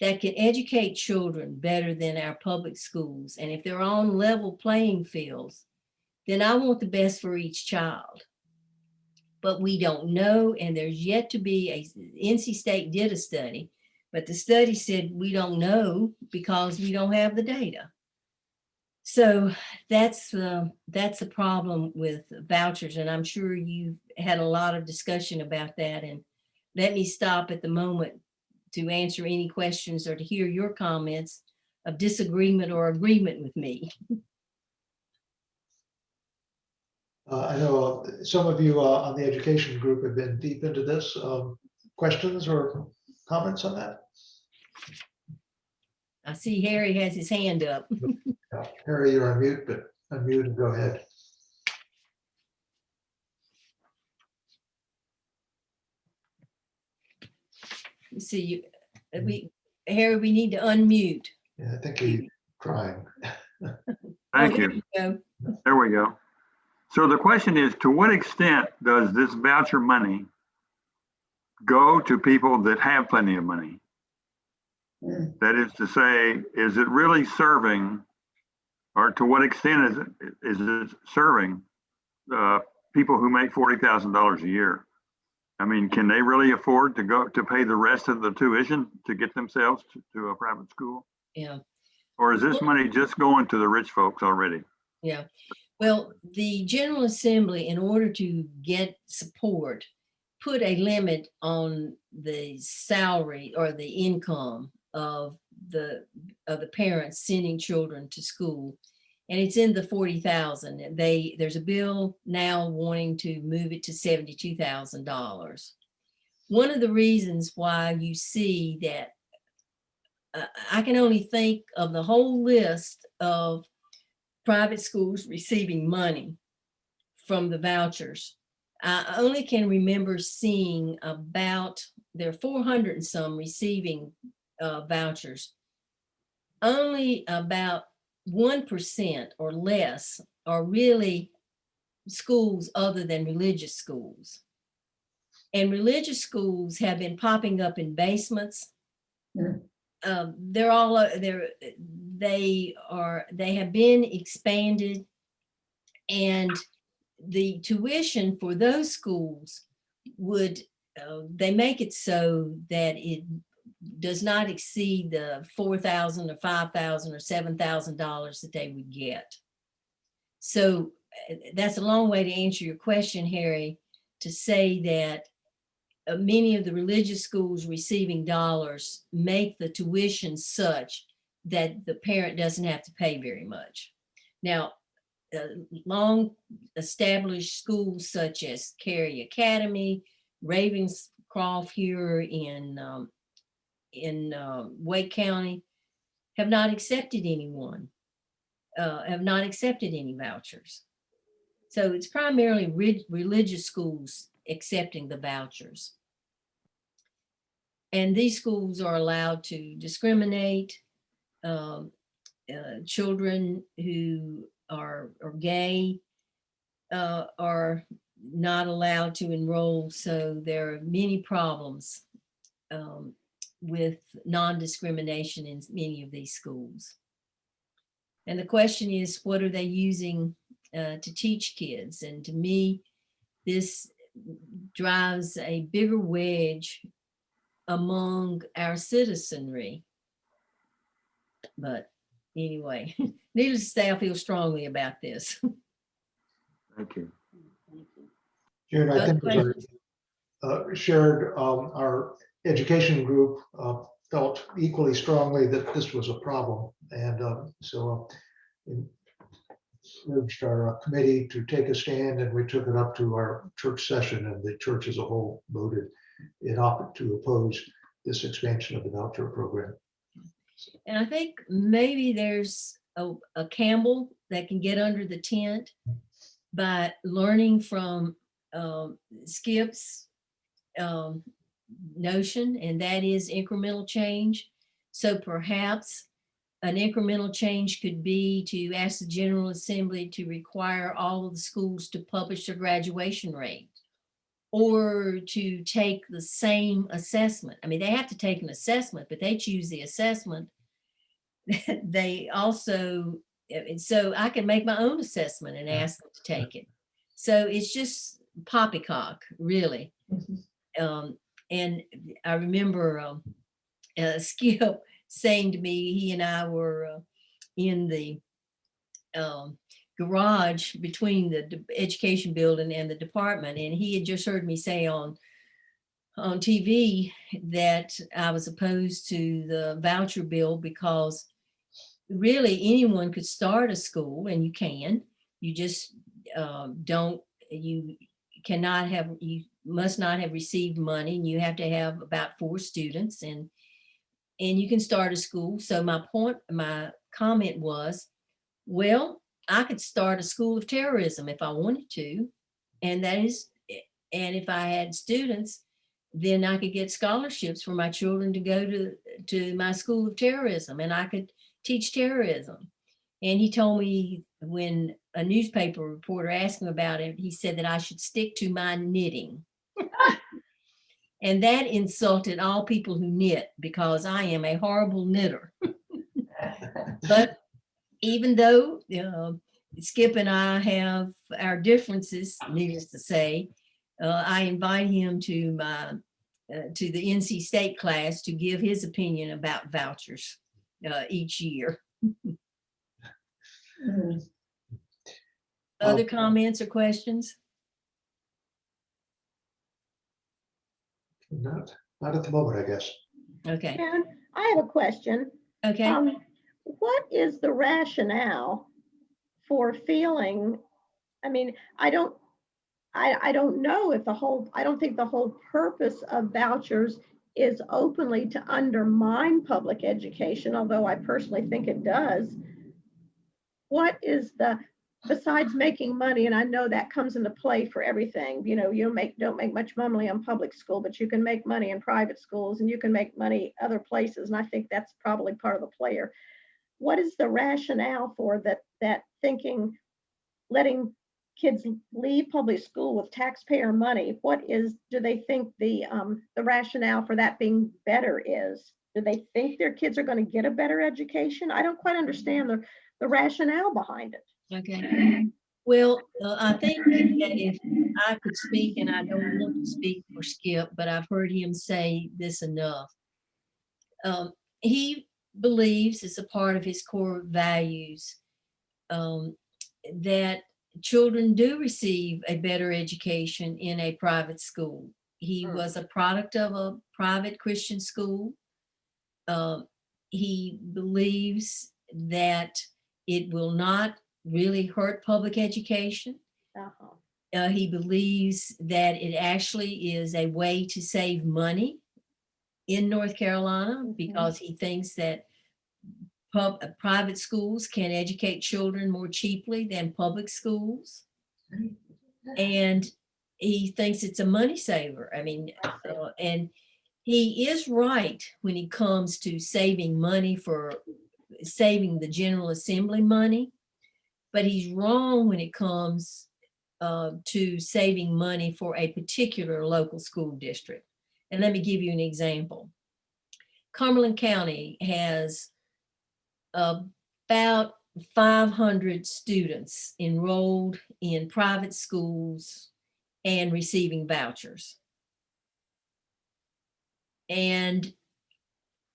that can educate children better than our public schools, and if they're on level playing fields, then I want the best for each child. but we don't know. And there's yet to be NC State did a study, but the study said we don't know because we don't have the data. So that's the problem with vouchers. And I'm sure you've had a lot of discussion about that. And let me stop at the moment to answer any questions or to hear your comments of disagreement or agreement with me. I know some of you on the education group have been deep into this. Questions or comments on that? I see Harry has his hand up. Harry, you're on mute, but unmute and go ahead. See, Harry, we need to unmute. Yeah, I think he's trying. Thank there you. go. There we go. So the question is, to what extent does this voucher money go to people that have plenty of money? That is to say, is it really serving, or to what extent is it serving people who make $40,000 a year? I mean, can they really afford to go to pay the rest of the tuition to get themselves to a private school? Yeah. Or is this money just going to the rich folks already? Yeah. Well, the General Assembly, in order to get support, put a limit on the salary or the income of the parents sending children to school. And it's in the 40,000. There's a bill now wanting to move it to $72,000. One of the reasons why you see that I can only think of the whole list of private schools receiving money from the vouchers. I only can remember seeing about, there are 400 and some receiving vouchers. Only about 1% or less are really schools other than religious schools. And religious schools have been popping up in basements. They're all they have been expanded, and the tuition for those schools would they make it so that it does not exceed the $4,000 or $5,000 or $7,000 that they would get. So that's a long way to answer your question, Harry, to say that many of the religious schools receiving dollars make the tuition such that the parent doesn't have to pay very much. Now, long established schools such as Cary Academy, Ravenscroft here in Wake County have not accepted anyone, have not accepted any vouchers. So it's primarily religious schools accepting the vouchers. And these schools are allowed to discriminate. Children who are gay are not allowed to enroll. So there are many problems with non-discrimination in many of these schools. And the question is, what are they using to teach kids? And to me, this drives a bigger wedge among our citizenry. But anyway, needless to say, I feel strongly about this. Thank you. June, I think as I shared, our education group felt equally strongly that this was a problem. And so urged our committee to take a stand, and we took it up to our church session, and the church as a whole voted to oppose this expansion of the voucher program. And I think maybe there's a Campbell that can get under the tent by learning from Skip's notion, and that is incremental change. So perhaps an incremental change could be to ask the General Assembly to require all of the schools to publish their graduation rate, or to take the same assessment. I mean, they have to take an assessment, but they choose the assessment. They also, and so I can make my own assessment and ask them to take it. So it's just poppycock, really. And I remember Skip saying to me, he and I were in the garage between the education building and the department, and he had just heard me say on TV that I was opposed to the voucher bill because really anyone could start a school, and you can. You just you must not have received money, and you have to have about 4 students, and you can start a school. So my comment was, well, I could start a school of terrorism if I wanted to. And if I had students, then I could get scholarships for my children to go to my school of terrorism, and I could teach terrorism. And he told me, when a newspaper reporter asked him about it, he said that I should stick to my knitting. And that insulted all people who knit, because I am a horrible knitter. But even though Skip and I have our differences, needless to say, I invite him to the NC State class to give his opinion about vouchers each year. Other comments or questions? Not at the moment, I guess. Okay. And I have a question. Okay. What is the rationale for feeling, I mean, I don't know if I don't think the whole purpose of vouchers is openly to undermine public education, although I personally think it does. What is besides making money, and I know that comes into play for everything, you don't make much money on public school, but you can make money in private schools, and you can make money other places, and I think that's probably part of the player. What is the rationale for that thinking, letting kids leave public school with taxpayer money? Do they think the rationale for that being better is? Do they think their kids are going to get a better education? I don't quite understand the rationale behind it. Okay. Well, I think that if I could speak, and I don't want to speak for Skip, but I've heard him say this enough. He believes, it's a part of his core values, that children do receive a better education in a private school. He was a product of a private Christian school. He believes that it will not really hurt public education. He believes that it actually is a way to save money in North Carolina, because he thinks that private schools can educate children more cheaply than public schools. And he thinks it's a money saver. I mean, and he is right when it comes to saving money for saving the General Assembly money, but he's wrong when it comes to saving money for a particular local school district. And let me give you an example. Cumberland County has about 500 students enrolled in private schools and receiving vouchers. And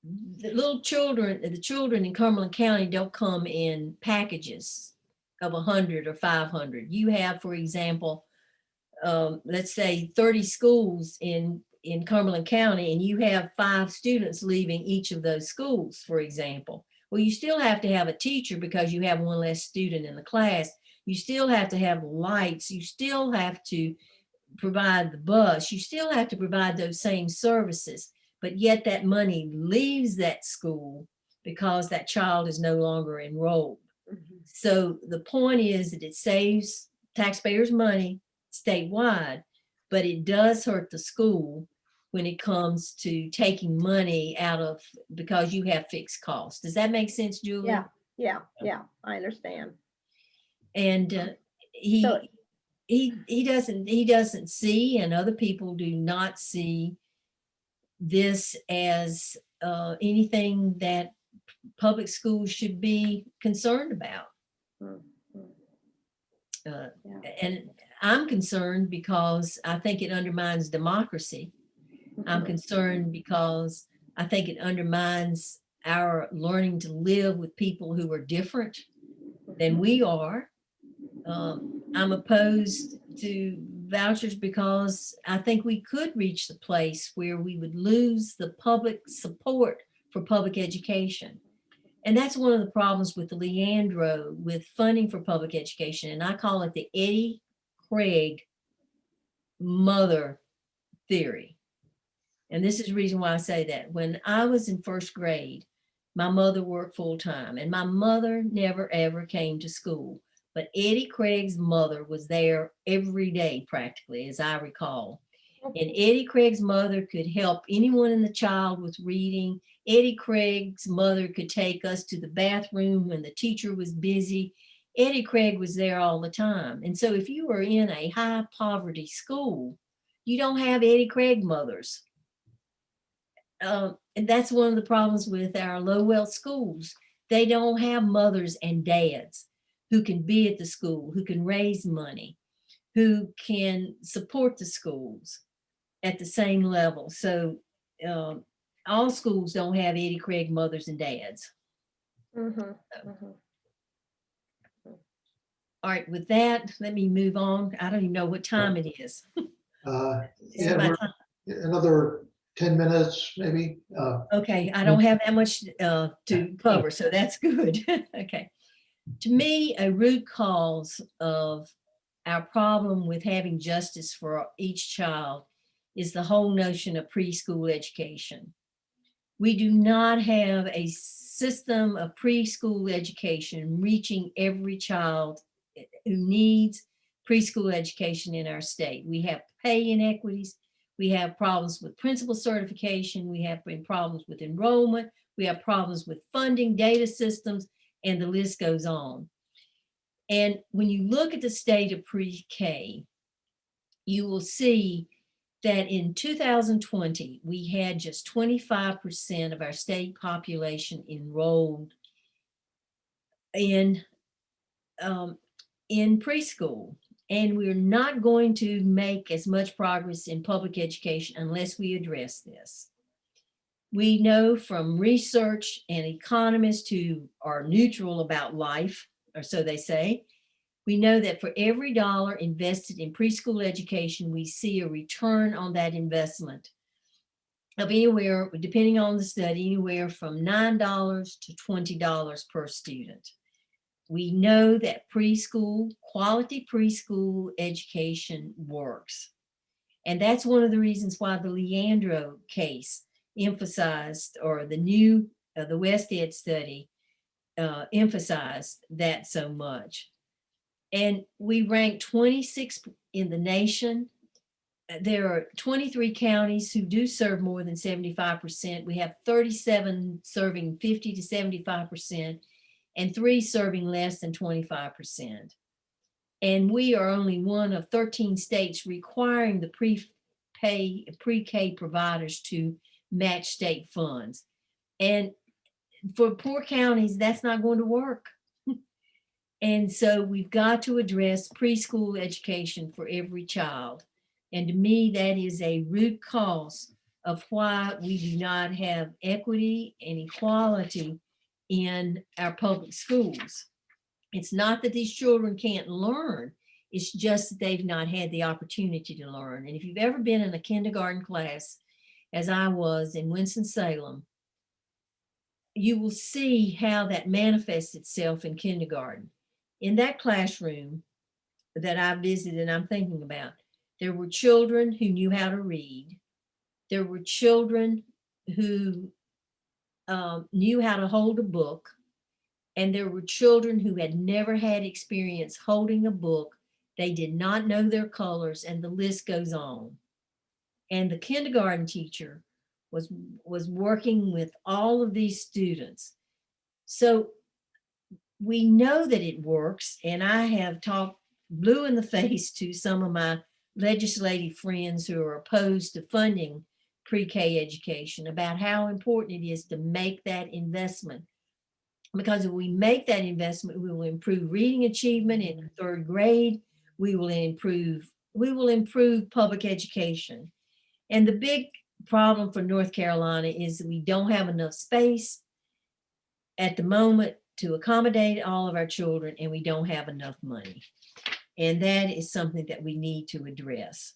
the children in Cumberland County don't come in packages of 100 or 500. You have, for example, let's say 30 schools in Cumberland County, and you have 5 students leaving each of those schools, for example. Well, you still have to have a teacher because you have one less student in the class. You still have to have lights. You still have to provide the bus. You still have to provide those same services, but yet that money leaves that school because that child is no longer enrolled. So the point is that it saves taxpayers money statewide, but it does hurt the school when it comes to taking money out of, because you have fixed costs. Does that make sense, Julie? Yeah, I understand. And he doesn't see, and other people do not see this as anything that public schools should be concerned about. And I'm concerned because I think it undermines democracy. I'm concerned because I think it undermines our learning to live with people who are different than we are. I'm opposed to vouchers because I think we could reach the place where we would lose the public support for public education. And that's one of the problems with the Leandro, with funding for public education. And I call it the Eddie Craig mother theory. And this is the reason why I say that. When I was in first grade, my mother worked full time and my mother never ever came to school. But Eddie Craig's mother was there every day, practically, as I recall. And Eddie Craig's mother could help anyone in the child with reading. Eddie Craig's mother could take us to the bathroom when the teacher was busy. Eddie Craig was there all the time. And so if you were in a high poverty school, you don't have Eddie Craig mothers. And that's one of the problems with our low wealth schools. They don't have mothers and dads who can be at the school, who can raise money, who can support the schools at the same level. So all schools don't have Eddie Craig mothers and dads. All right, with that, let me move on. I don't even know what time it is. Yeah, another 10 minutes, maybe. Okay, I don't have that much to cover, so that's good. Okay. To me, a root cause of our problem with having justice for each child is the whole notion of preschool education. We do not have a system of preschool education reaching every child who needs preschool education in our state. We have pay inequities. We have problems with principal certification. We have problems with enrollment. We have problems with funding, data systems, and the list goes on. And when you look at the state of pre-K, you will see that in 2020, we had just 25% of our state population enrolled in preschool. And we're not going to make as much progress in public education unless we address this. We know from research and economists who are neutral about life, or so they say, we know that for every dollar invested in preschool education, we see a return on that investment of anywhere, depending on the study, anywhere from $9 to $20 per student. We know that preschool, quality preschool education works. And that's one of the reasons why the Leandro case emphasized, or the West Ed study emphasized that so much. And we rank 26 in the nation. There are 23 counties who do serve more than 75%. We have 37 serving 50 to 75%, and 3 serving less than 25%. And we are only one of 13 states requiring the pre-K providers to match state funds. And for poor counties, that's not going to work. And so we've got to address preschool education for every child. And to me, that is a root cause of why we do not have equity and equality in our public schools. It's not that these children can't learn, it's just that they've not had the opportunity to learn. And if you've ever been in a kindergarten class, as I was in Winston-Salem, you will see how that manifests itself in kindergarten. In that classroom that I visited and I'm thinking about, there were children who knew how to read. There were children who knew how to hold a book. And there were children who had never had experience holding a book. They did not know their colors, and the list goes on. And the kindergarten teacher was working with all of these students. So we know that it works, and I have talked blue in the face to some of my legislative friends who are opposed to funding pre-K education about how important it is to make that investment. Because if we make that investment, we will improve reading achievement in 3rd grade. we will improve public education. And the big problem for North Carolina is that we don't have enough space at the moment to accommodate all of our children, and we don't have enough money. And that is something that we need to address.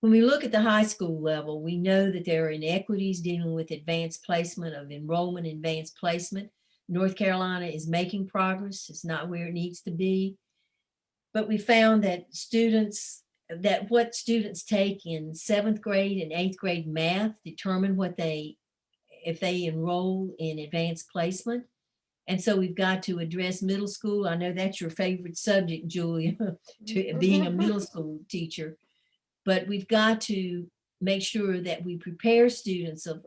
When we look at the high school level, we know that there are inequities dealing with advanced placement of enrollment, advanced placement. North Carolina is making progress. It's not where it needs to be. But we found that what students take in 7th grade and 8th grade math determine if they enroll in advanced placement. And so we've got to address middle school. I know that's your favorite subject, Julia, to being a middle school teacher. But we've got to make sure that we prepare students of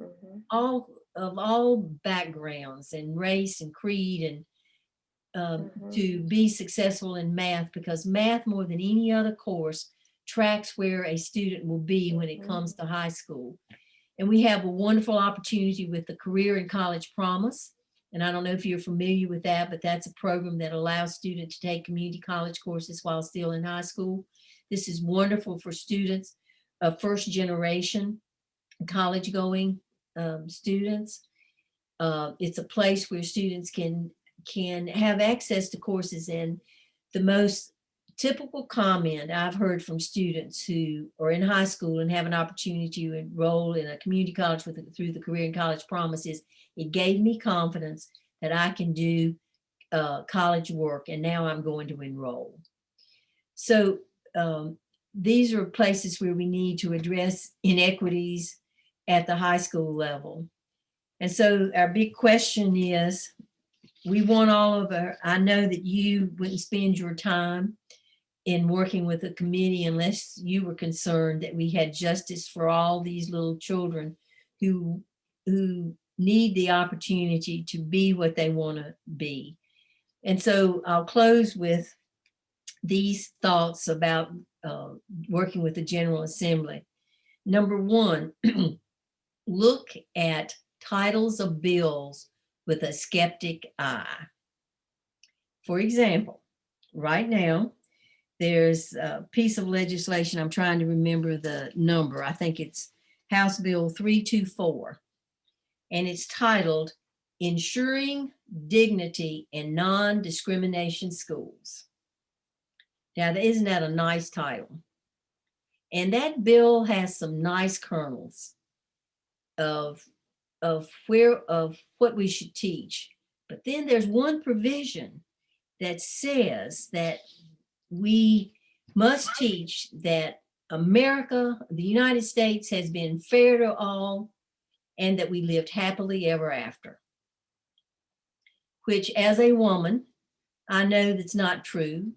all backgrounds and race and creed and to be successful in math, because math, more than any other course, tracks where a student will be when it comes to high school. And we have a wonderful opportunity with the Career and College Promise. And I don't know if you're familiar with that, but that's a program that allows students to take community college courses while still in high school. This is wonderful for students of first generation college going students. It's a place where students can have access to courses. And the most typical comment I've heard from students who are in high school and have an opportunity to enroll in a community college through the Career and College Promise is, it gave me confidence that I can do college work, and now I'm going to enroll. So these are places where we need to address inequities at the high school level. And so our big question is, we want I know that you wouldn't spend your time in working with a committee unless you were concerned that we had justice for all these little children who need the opportunity to be what they want to be. And so I'll close with these thoughts about working with the General Assembly. Number one, look at titles of bills with a skeptic eye. For example, right now, there's a piece of legislation, I'm trying to remember the number, I think it's House Bill 324, and it's titled Ensuring Dignity in Non-Discrimination Schools. Now, isn't that a nice title? And that bill has some nice kernels of what we should teach. But then there's one provision that says that we must teach that America, the United States, has been fair to all, and that we lived happily ever after. Which, as a woman, I know that's not true.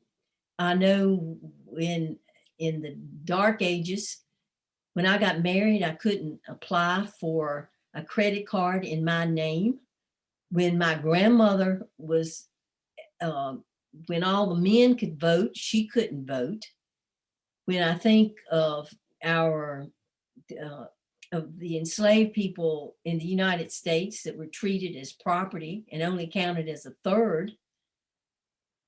I know in the dark ages, when I got married, I couldn't apply for a credit card in my name. When my grandmother was, when all the men could vote, she couldn't vote. When I think of of the enslaved people in the United States that were treated as property and only counted as a third,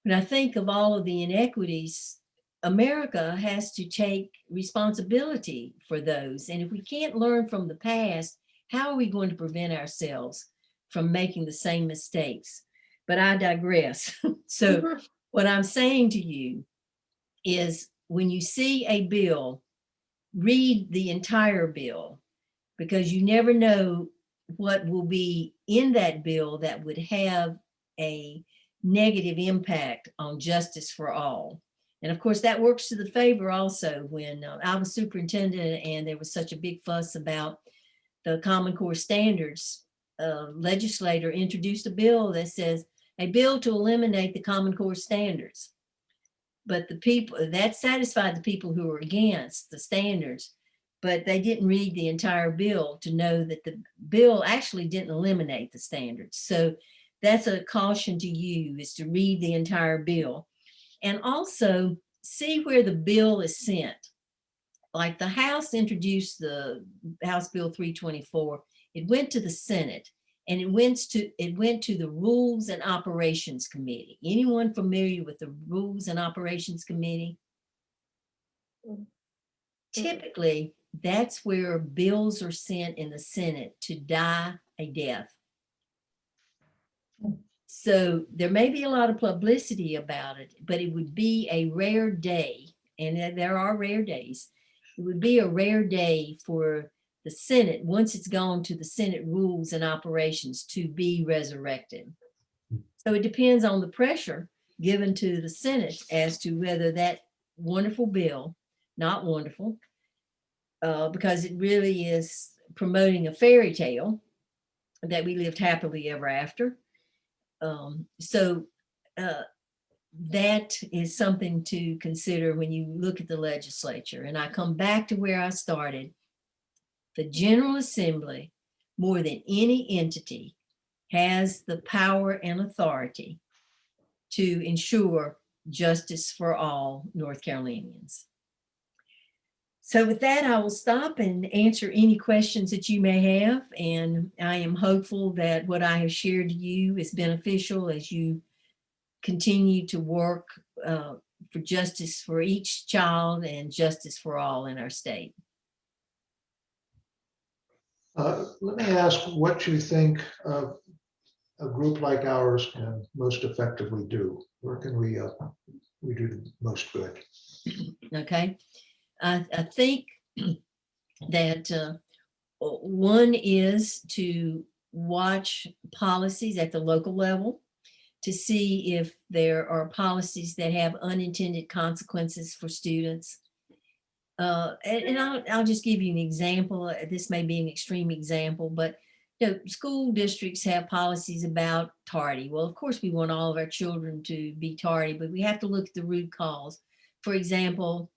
when I think of all of the inequities, America has to take responsibility for those. And if we can't learn from the past, how are we going to prevent ourselves from making the same mistakes? But I digress. So what I'm saying to you is, when you see a bill, read the entire bill, because you never know what will be in that bill that would have a negative impact on justice for all. And of course, that works to the favor also. When I was superintendent and there was such a big fuss about the Common Core standards, legislator introduced a bill that says, a bill to eliminate the Common Core standards. But the people, that satisfied the people who were against the standards, but they didn't read the entire bill to know that the bill actually didn't eliminate the standards. So that's a caution to you, is to read the entire bill. And also see where the bill is sent. Like the House introduced the House Bill 324. It went to the Senate, And it went to the Rules and Operations Committee. Anyone familiar with the Rules and Operations Committee? Typically, that's where bills are sent in the Senate to die a death. So there may be a lot of publicity about it, but it would be a rare day, and there are rare days. It would be a rare day for the Senate, once it's gone to the Senate Rules and Operations, to be resurrected. So it depends on the pressure given to the Senate as to whether that wonderful bill, not wonderful, because it really is promoting a fairy tale that we lived happily ever after. That is something to consider when you look at the legislature. And I come back to where I started. The General Assembly, more than any entity, has the power and authority to ensure justice for all North Carolinians. So with that, I will stop and answer any questions that you may have. And I am hopeful that what I have shared to you is beneficial as you continue to work for justice for each child and justice for all in our state. Let me ask what you think a group like ours can most effectively do. Where can we do the most good? Okay. I think that one is to watch policies at the local level to see if there are policies that have unintended consequences for students. And I'll just give you an example. This may be an extreme example, but school districts have policies about tardy. Well, of course, we want all of our children to be tardy, but we have to look at the root cause. For example,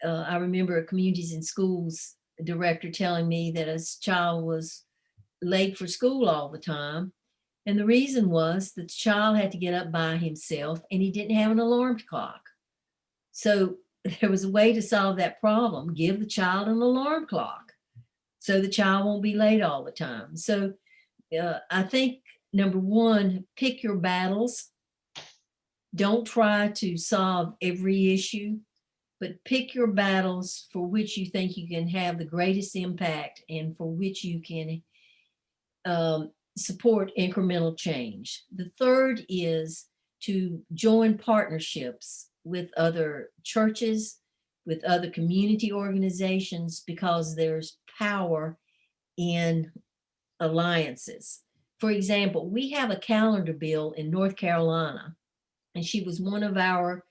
I remember a Communities in Schools director telling me that a child was late for school all the time. And the reason was that the child had to get up by himself and he didn't have an alarm clock. So there was a way to solve that problem. Give the child an alarm clock so the child won't be late all the time. So I think, number one, pick your battles. Don't try to solve every issue, but pick your battles for which you think you can have the greatest impact and for which you can support incremental change. The third is to join partnerships with other churches, with other community organizations, because there's power in alliances. For example, we have a calendar bill in North Carolina, and she was one of our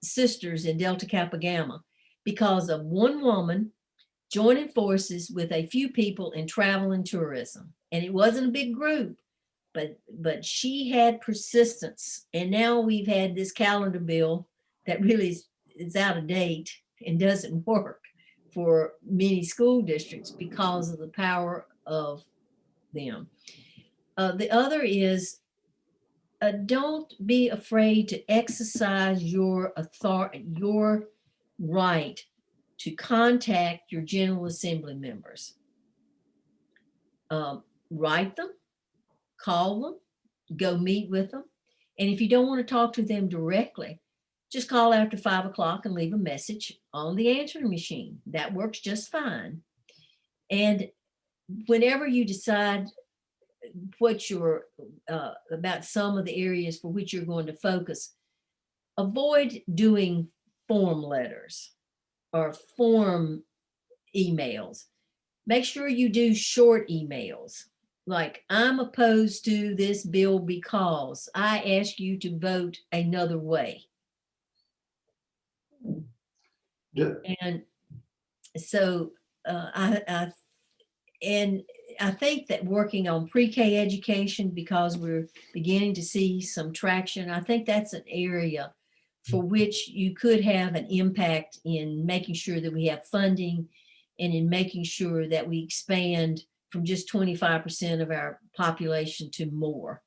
sisters in Delta Kappa Gamma, because of one woman joining forces with a few people in travel and tourism. And it wasn't a big group, but she had persistence. And now we've had this calendar bill that really is out of date and doesn't work for many school districts because of the power of them. The other is don't be afraid to exercise your authority, your right to contact your General Assembly members. Write them, call them, go meet with them. And if you don't want to talk to them directly, just call after 5 o'clock and leave a message on the answering machine. That works just fine. And whenever you decide what you're about some of the areas for which you're going to focus, avoid doing form letters or form emails. Make sure you do short emails. Like, I'm opposed to this bill because I ask you to vote another way. And so I think that working on pre-K education, because we're beginning to see some traction, I think that's an area for which you could have an impact in making sure that we have funding and in making sure that we expand from just 25% of our population to more.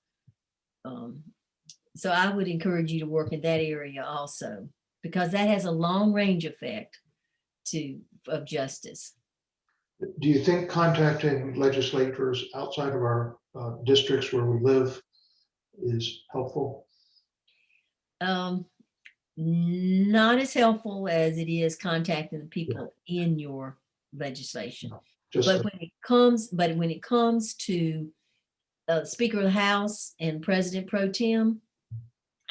So I would encourage you to work in that area also, because that has a long range effect of justice. Do you think contacting legislators outside of our districts where we live is helpful? Not as helpful as it is contacting the people in your legislation. Just, But when it comes to Speaker of the House and President Pro Tem,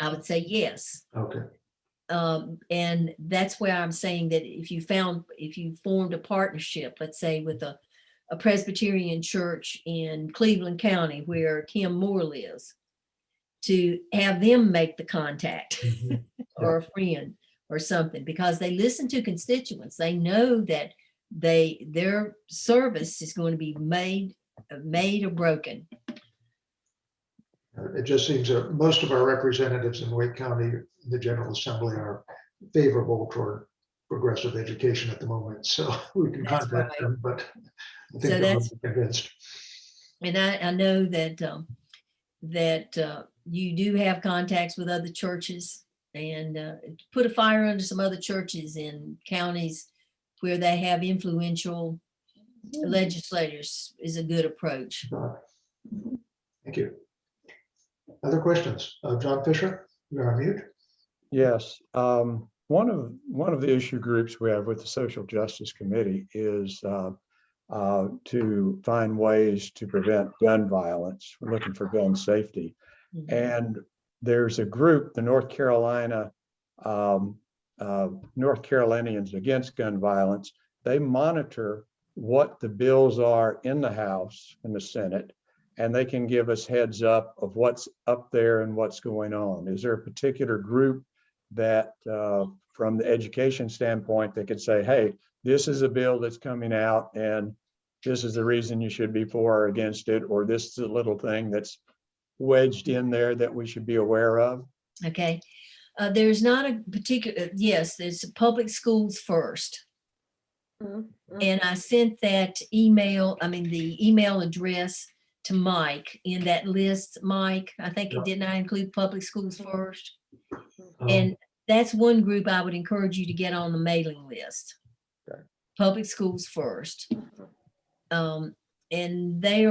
I would say yes. okay, And that's where I'm saying that if you formed a partnership, let's say with a Presbyterian church in Cleveland County where Kim Moore lives, to have them make the contact or a friend or something, because they listen to constituents. They know that their service is going to be made or broken. it just seems that most of our representatives in Wake County, the General Assembly, are favorable toward progressive education at the moment, so we can That's contact right. them, but I So think they're that's- convinced. And I know that you do have contacts with other churches, and put a fire under some other churches in counties where they have influential legislators is a good approach. Thank you. Other questions? John Fisher, you're on mute. Yes, one of the issue groups we have with the Social Justice Committee is to find ways to prevent gun violence. We're looking for gun safety. Mhm. And there's a group, the North Carolinians Against Gun Violence. They monitor what the bills are in the House and the Senate, and they can give us heads up of what's up there and what's going on. Is there a particular group that from the education standpoint, they could say, hey, this is a bill that's coming out and this is the reason you should be for or against it, or this is a little thing that's wedged in there that we should be aware of? Okay. There's not a particular, yes, there's public schools first. And I sent that email, the email address to Mike in that list, Mike. I think, Yeah. didn't I include public schools first? Um, And that's one group I would encourage you to get on the mailing list. Okay. Public schools first. And they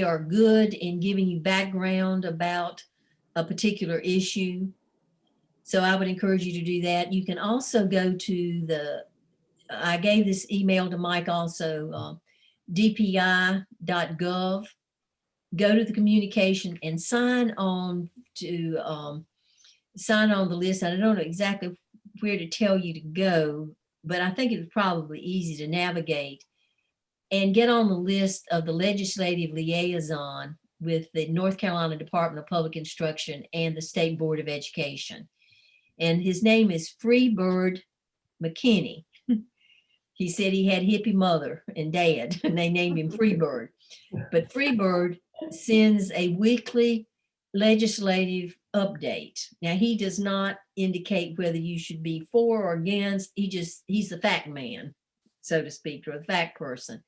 are good in giving you background about a particular issue. So I would encourage you to do that. You can also go to I gave this email to Mike also, dpi.gov. Go to the communication and sign on the list. I don't know exactly where to tell you to go, but I think it's probably easy to navigate and get on the list of the legislative liaison with the North Carolina Department of Public Instruction and the State Board of Education. And his name is Freebird McKinney. He said he had hippie mother and dad, and they named him Freebird. But Freebird sends a weekly legislative update. Now, he does not indicate whether you should be for or against. He's the fact man, so to speak, or the fact person.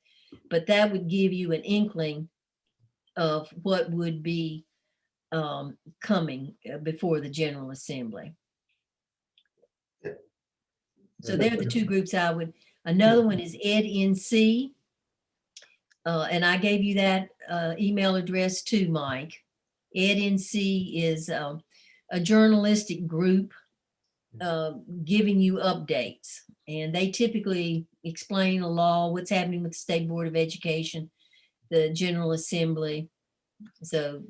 But that would give you an inkling of what would be coming before the General Assembly. So they're the two groups I would. Another one is EdNC. And I gave you that email address too, Mike. EdNC is a journalistic group giving you updates. And they typically explain the law, what's happening with the State Board of Education, the General Assembly. So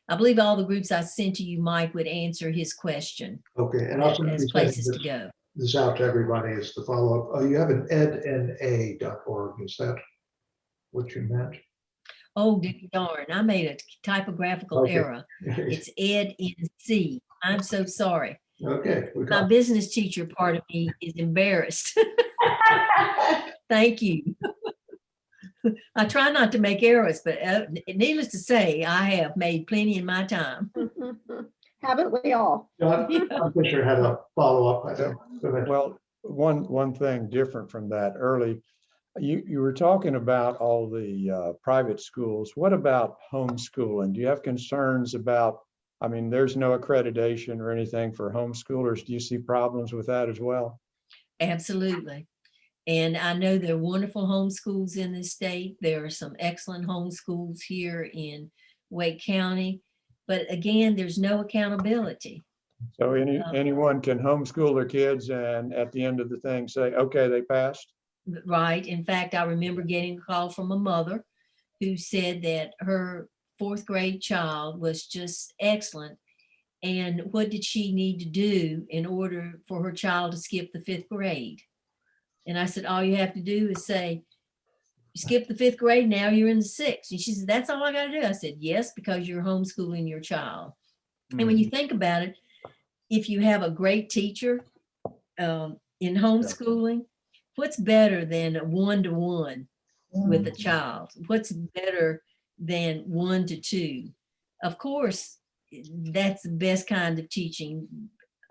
I believe all the groups I sent to you, Mike, would answer his question Okay, and also as places to go. this out to everybody as the follow-up. Oh, you have an edna.org. Is that what you meant? Oh, darn, I made a typographical Okay. error. It's EdNC. I'm so sorry. Okay. we My got- business teacher part of me is embarrassed. Thank you. I try not to make errors, but needless to say, I have made plenty in my time. Haven't we all? John Fisher had a follow-up, I think. Go ahead. Well, one thing different from that early, you were talking about all the private schools. What about homeschooling? Do you have concerns about, there's no accreditation or anything for homeschoolers. Do you see problems with that as well? Absolutely. And I know there are wonderful homeschools in this state. There are some excellent homeschools here in Wake County. But again, there's no accountability. So anyone can homeschool their kids and at the end of the thing say, okay, they passed? Right. In fact, I remember getting a call from a mother who said that her 4th grade child was just excellent. And what did she need to do in order for her child to skip the 5th grade? And I said, all you have to do is say, you skip the 5th grade, now you're in the 6th. And she said, that's all I got to do. I said, yes, because you're homeschooling your child. And when you think about it, if you have a great teacher in homeschooling, what's better than a 1-to-1 with a child? What's better than 1-to-2? Of course, that's the best kind of teaching.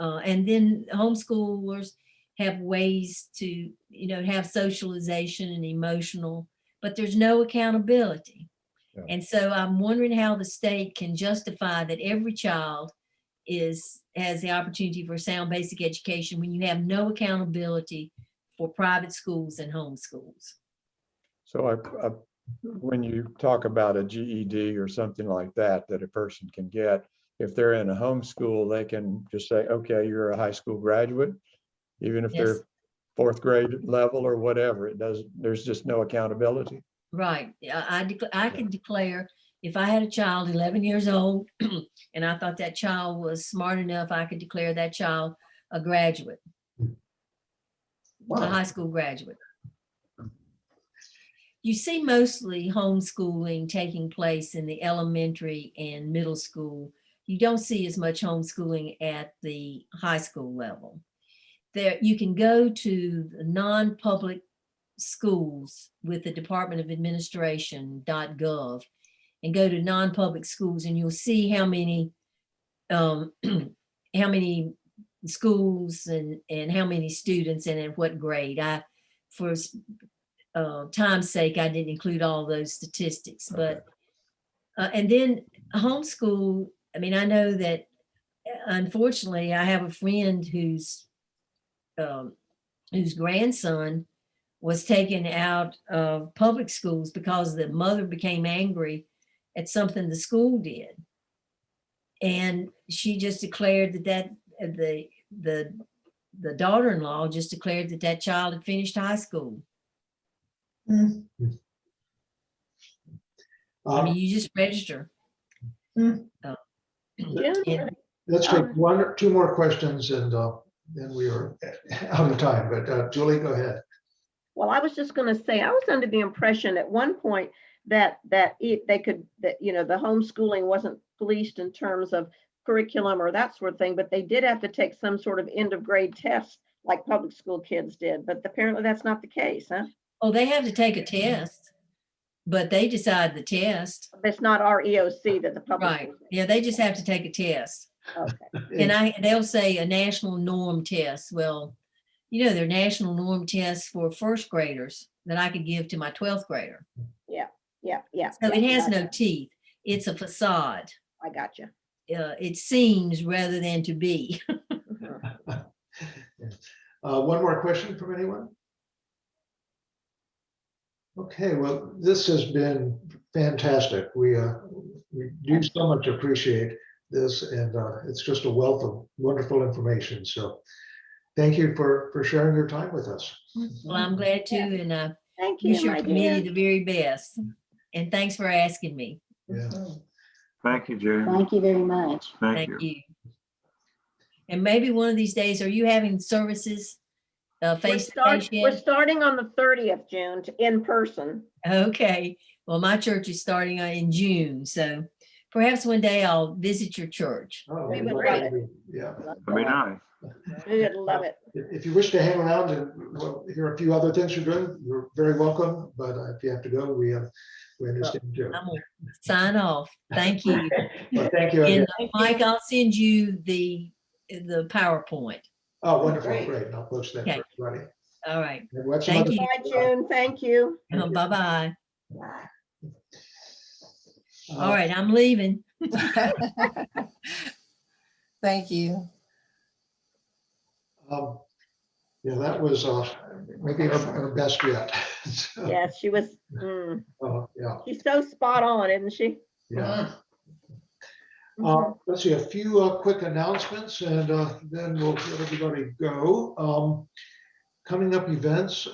And then homeschoolers have ways to, have socialization and emotional, but there's no accountability. Yeah. And so I'm wondering how the state can justify that every child has the opportunity for sound basic education when you have no accountability for private schools and homeschools. So when you talk about a GED or something like that a person can get, if they're in a homeschool, they can just say, okay, you're a high school graduate, even if Yes. they're 4th grade level or whatever. There's just no accountability. Right. I could declare, if I had a child 11 years old and I thought that child was smart enough, I could declare that child a graduate, a high school graduate. You see mostly homeschooling taking place in the elementary and middle school. You don't see as much homeschooling at the high school level. There, you can go to the non-public schools with the Department of Administration.gov and go to non-public schools, and you'll see how many schools and how many students and at what grade. For time's sake, I didn't include all those statistics, but and then homeschool. I mean, I know that unfortunately, I have a friend whose grandson was taken out of public schools because the mother became angry at something the school did. And she just declared that the daughter-in-law just declared that child had finished high school. I mean, you just register. June? Let's take 1 or 2 more questions and then we are out of time, but Julie, go ahead. Well, I was just going to say, I was under the impression at one point that the homeschooling wasn't policed in terms of curriculum or that sort of thing, but they did have to take some sort of end of grade test like public school kids did. But apparently that's not the case, huh? Oh, they have to take a test, but they decide the test. It's not our EOC that the public. Right. Yeah, they just have to take a test. Okay. And they'll say a national norm test. Well, there are national norm tests for 1st graders that I could give to my 12th grader. Yeah. So it has no teeth. It's a facade. I got you. It seems rather than to be. One more question from anyone? Okay, well, this has been fantastic. We do so much appreciate this, and it's just a wealth of wonderful information. So thank you for sharing your time with us. Well, I'm glad to, and Thank you, wish your my committee dear. the very best. And thanks for asking me. Yeah. Thank you, June. Thank you very much. Thank you. you. And maybe one of these days, are you having services face to face We're yet? starting on the 30th, June, in person. Okay. Well, my church is starting in June, so perhaps one day I'll visit your church. Oh, We would well, love it. yeah. That'd be nice. We would love it. If you wish to hang around and hear a few other things you're doing, you're very welcome. But if you have to go, we understand too. I'm gonna sign off. Thank you. Well, thank you. And Mike, I'll send you the PowerPoint. Oh, wonderful, Great. great. I'll post that Okay. for everybody. All right. And what's some Thank other- you. Bye, June. Thank you. Bye-bye. Bye. All right, I'm leaving. Thank you. Yeah, that was maybe our best yet. So, Yes, she was, yeah, she's so spot on, isn't she? yeah. Mhm. Let's see, a few quick announcements and then we'll let everybody go. Coming up events,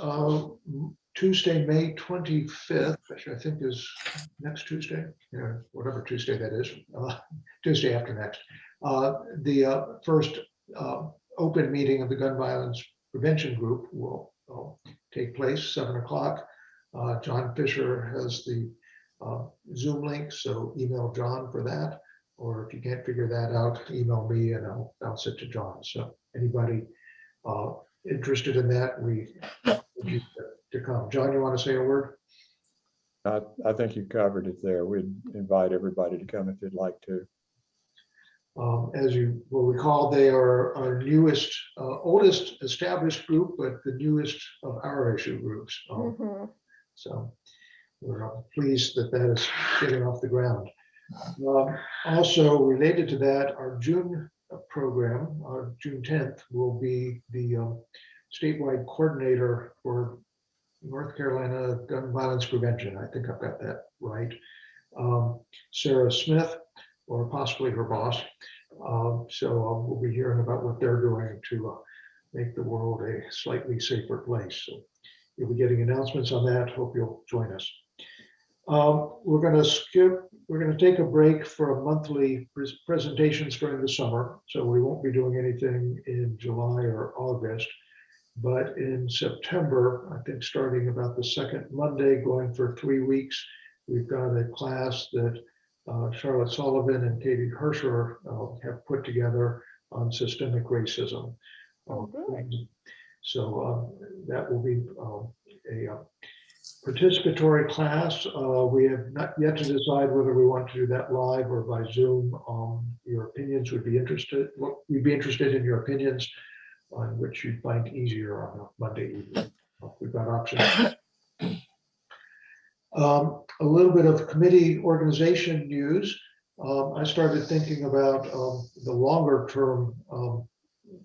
Tuesday, May 25th, which I think is next Tuesday, yeah, whatever Tuesday that is, Tuesday after next. The first open meeting of the Gun Violence Prevention Group will take place 7 o'clock. John Fisher has the Zoom link, so email John for that. Or if you can't figure that out, email me and I'll bounce it to John. So anybody interested in that, we need you to come. John, you want to say a word? I think you covered it there. We'd invite everybody to come if they'd like to. As you will recall, they are our newest, oldest established group, but the newest of our issue groups. Mhm. So we're pleased that that is getting off the ground. Also related to that, our June program, June 10th, will be the statewide coordinator for North Carolina gun violence prevention. I think I've got that right. Sarah Smith, or possibly her boss. So we'll be hearing about what they're doing to make the world a slightly safer place. So you'll be getting announcements on that. Hope you'll join us. We're going to take a break for monthly presentations during the summer. So we won't be doing anything in July or August. But in September, I think starting about the second Monday, going for 3 weeks, we've got a class that Charlotte Sullivan and Katie Hersher have put together on systemic racism. Oh, good. So that will be a participatory class. We have not yet to decide whether we want to do that live or by Zoom. Your opinions would be interested. We'd be interested in your opinions on which you'd find easier on a Monday evening. We've got options. A little bit of committee organization news. I started thinking about the longer term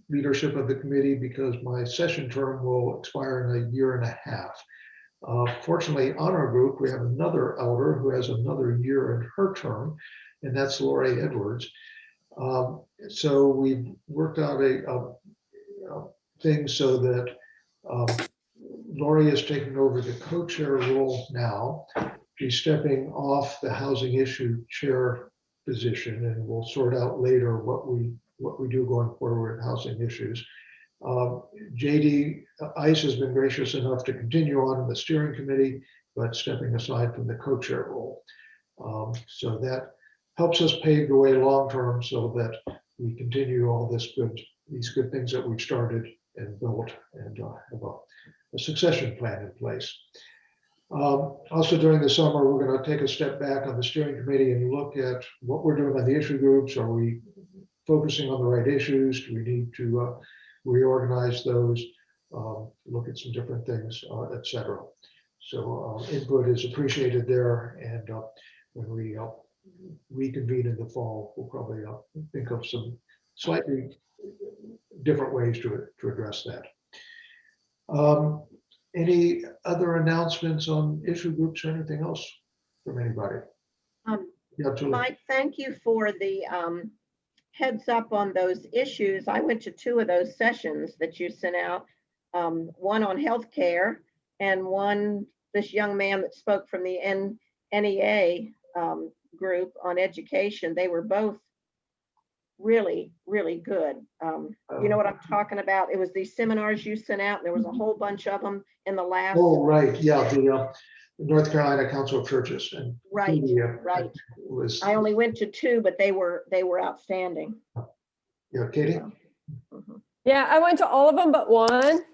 leadership of the committee because my session term will expire in 1.5 years. Fortunately, on our group, we have another elder who has another year in her term, and that's Lori Edwards. So we've worked out a thing so that Lori is taking over the co-chair role now. She's stepping off the housing issue chair position, and we'll sort out later what we do going forward with housing issues. JD Ice has been gracious enough to continue on in the steering committee, but stepping aside from the co-chair role. So that helps us pave the way long term so that we continue all these good things that we've started and built and have a succession plan in place. Also during the summer, we're going to take a step back on the steering committee and look at what we're doing on the issue groups. Are we focusing on the right issues? Do we need to reorganize those, look at some different things, etc. So input is appreciated there. And when we reconvene in the fall, we'll probably think of some slightly different ways to address that. Any other announcements on issue groups or anything else from anybody? Yeah, Julie. Mike, thank you for the heads up on those issues. I went to 2 of those sessions that you sent out, one on healthcare and one, this young man that spoke from the NEA group on education. They were both really, really good. You know what I'm talking about? It was these seminars you sent out. There was a whole bunch of them in the last. Oh, right. Yeah, the North Carolina Council of Churches. And Right, right. Was, I only went to 2, but they were outstanding. Yeah, Katie? Mhm. Yeah, I went to all of them but one.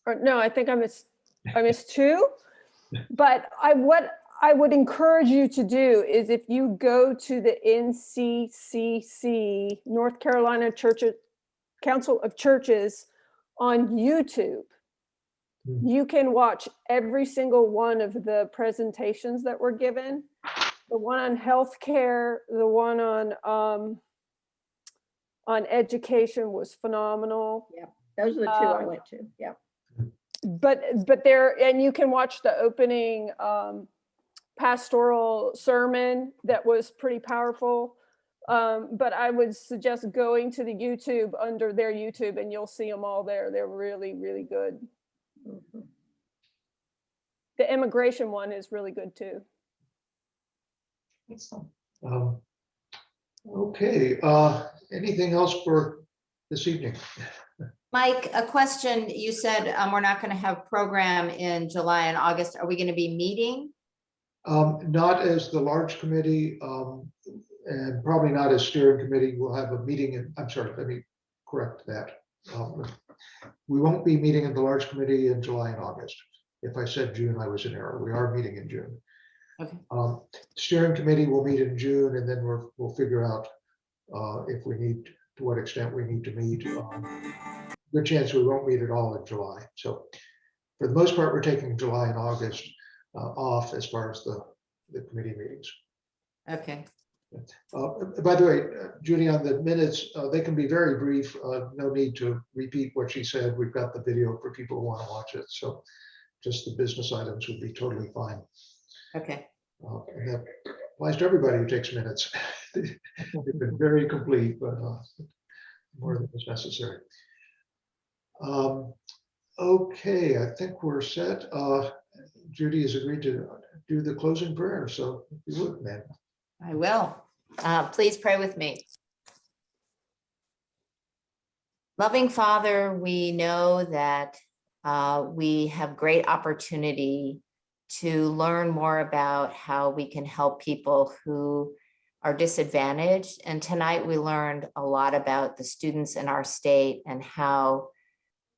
Or no, I think I missed 2. But what I would encourage you to do is if you go to the NCCC, North Carolina Council of Churches on YouTube, you can watch every single one of the presentations that were given. The one on healthcare, the one on education was phenomenal. Yep. Those are the two I went to. Yeah. But there, and you can watch the opening pastoral sermon that was pretty powerful. But I would suggest going to the YouTube, under their YouTube, and you'll see them all there. They're really, really good. Mhm. The immigration one is really good too. Um, Okay, anything else for this evening? Mike, a question. You said we're not going to have program in July and August. Are we going to be meeting? Not as the large committee, and probably not as steering committee. We'll have a meeting in, I'm sorry, let me correct that. We won't be meeting in the large committee in July and August. If I said June, I was in error. We are meeting in June. Okay. Steering committee will meet in June, and then we'll figure out if we need, to what extent we need to meet. Good chance we won't meet at all in July. So for the most part, we're taking July and August off as far as the committee meetings. Okay. By the way, Judy, on the minutes, they can be very brief. No need to repeat what she said. We've got the video for people who want to watch it. So just the business items would be totally fine. Okay. And that applies to everybody who takes minutes. They've been very complete, but more than is necessary. Okay, I think we're set. Judy has agreed to do the closing prayer, so if you would, ma'am. I will. Please pray with me. Loving Father, we know that we have great opportunity to learn more about how we can help people who are disadvantaged. And tonight we learned a lot about the students in our state and how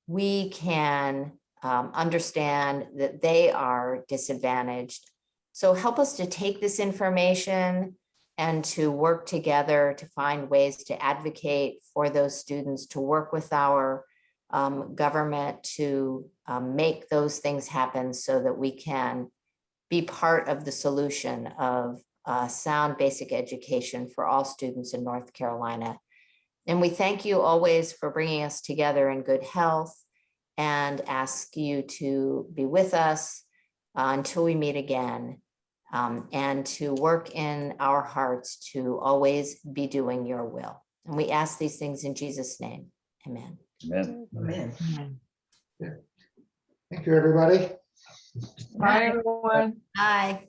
we can understand that they are disadvantaged. So help us to take this information and to work together to find ways to advocate for those students, to work with our government to make those things happen so that we can be part of the solution of sound basic education for all students in North Carolina. And we thank you always for bringing us together in good health, and ask you to be with us until we meet again, and to work in our hearts to always be doing your will. And we ask these things in Jesus' name. Amen. Amen. Amen. Thank you, everybody. Bye, everyone. Bye.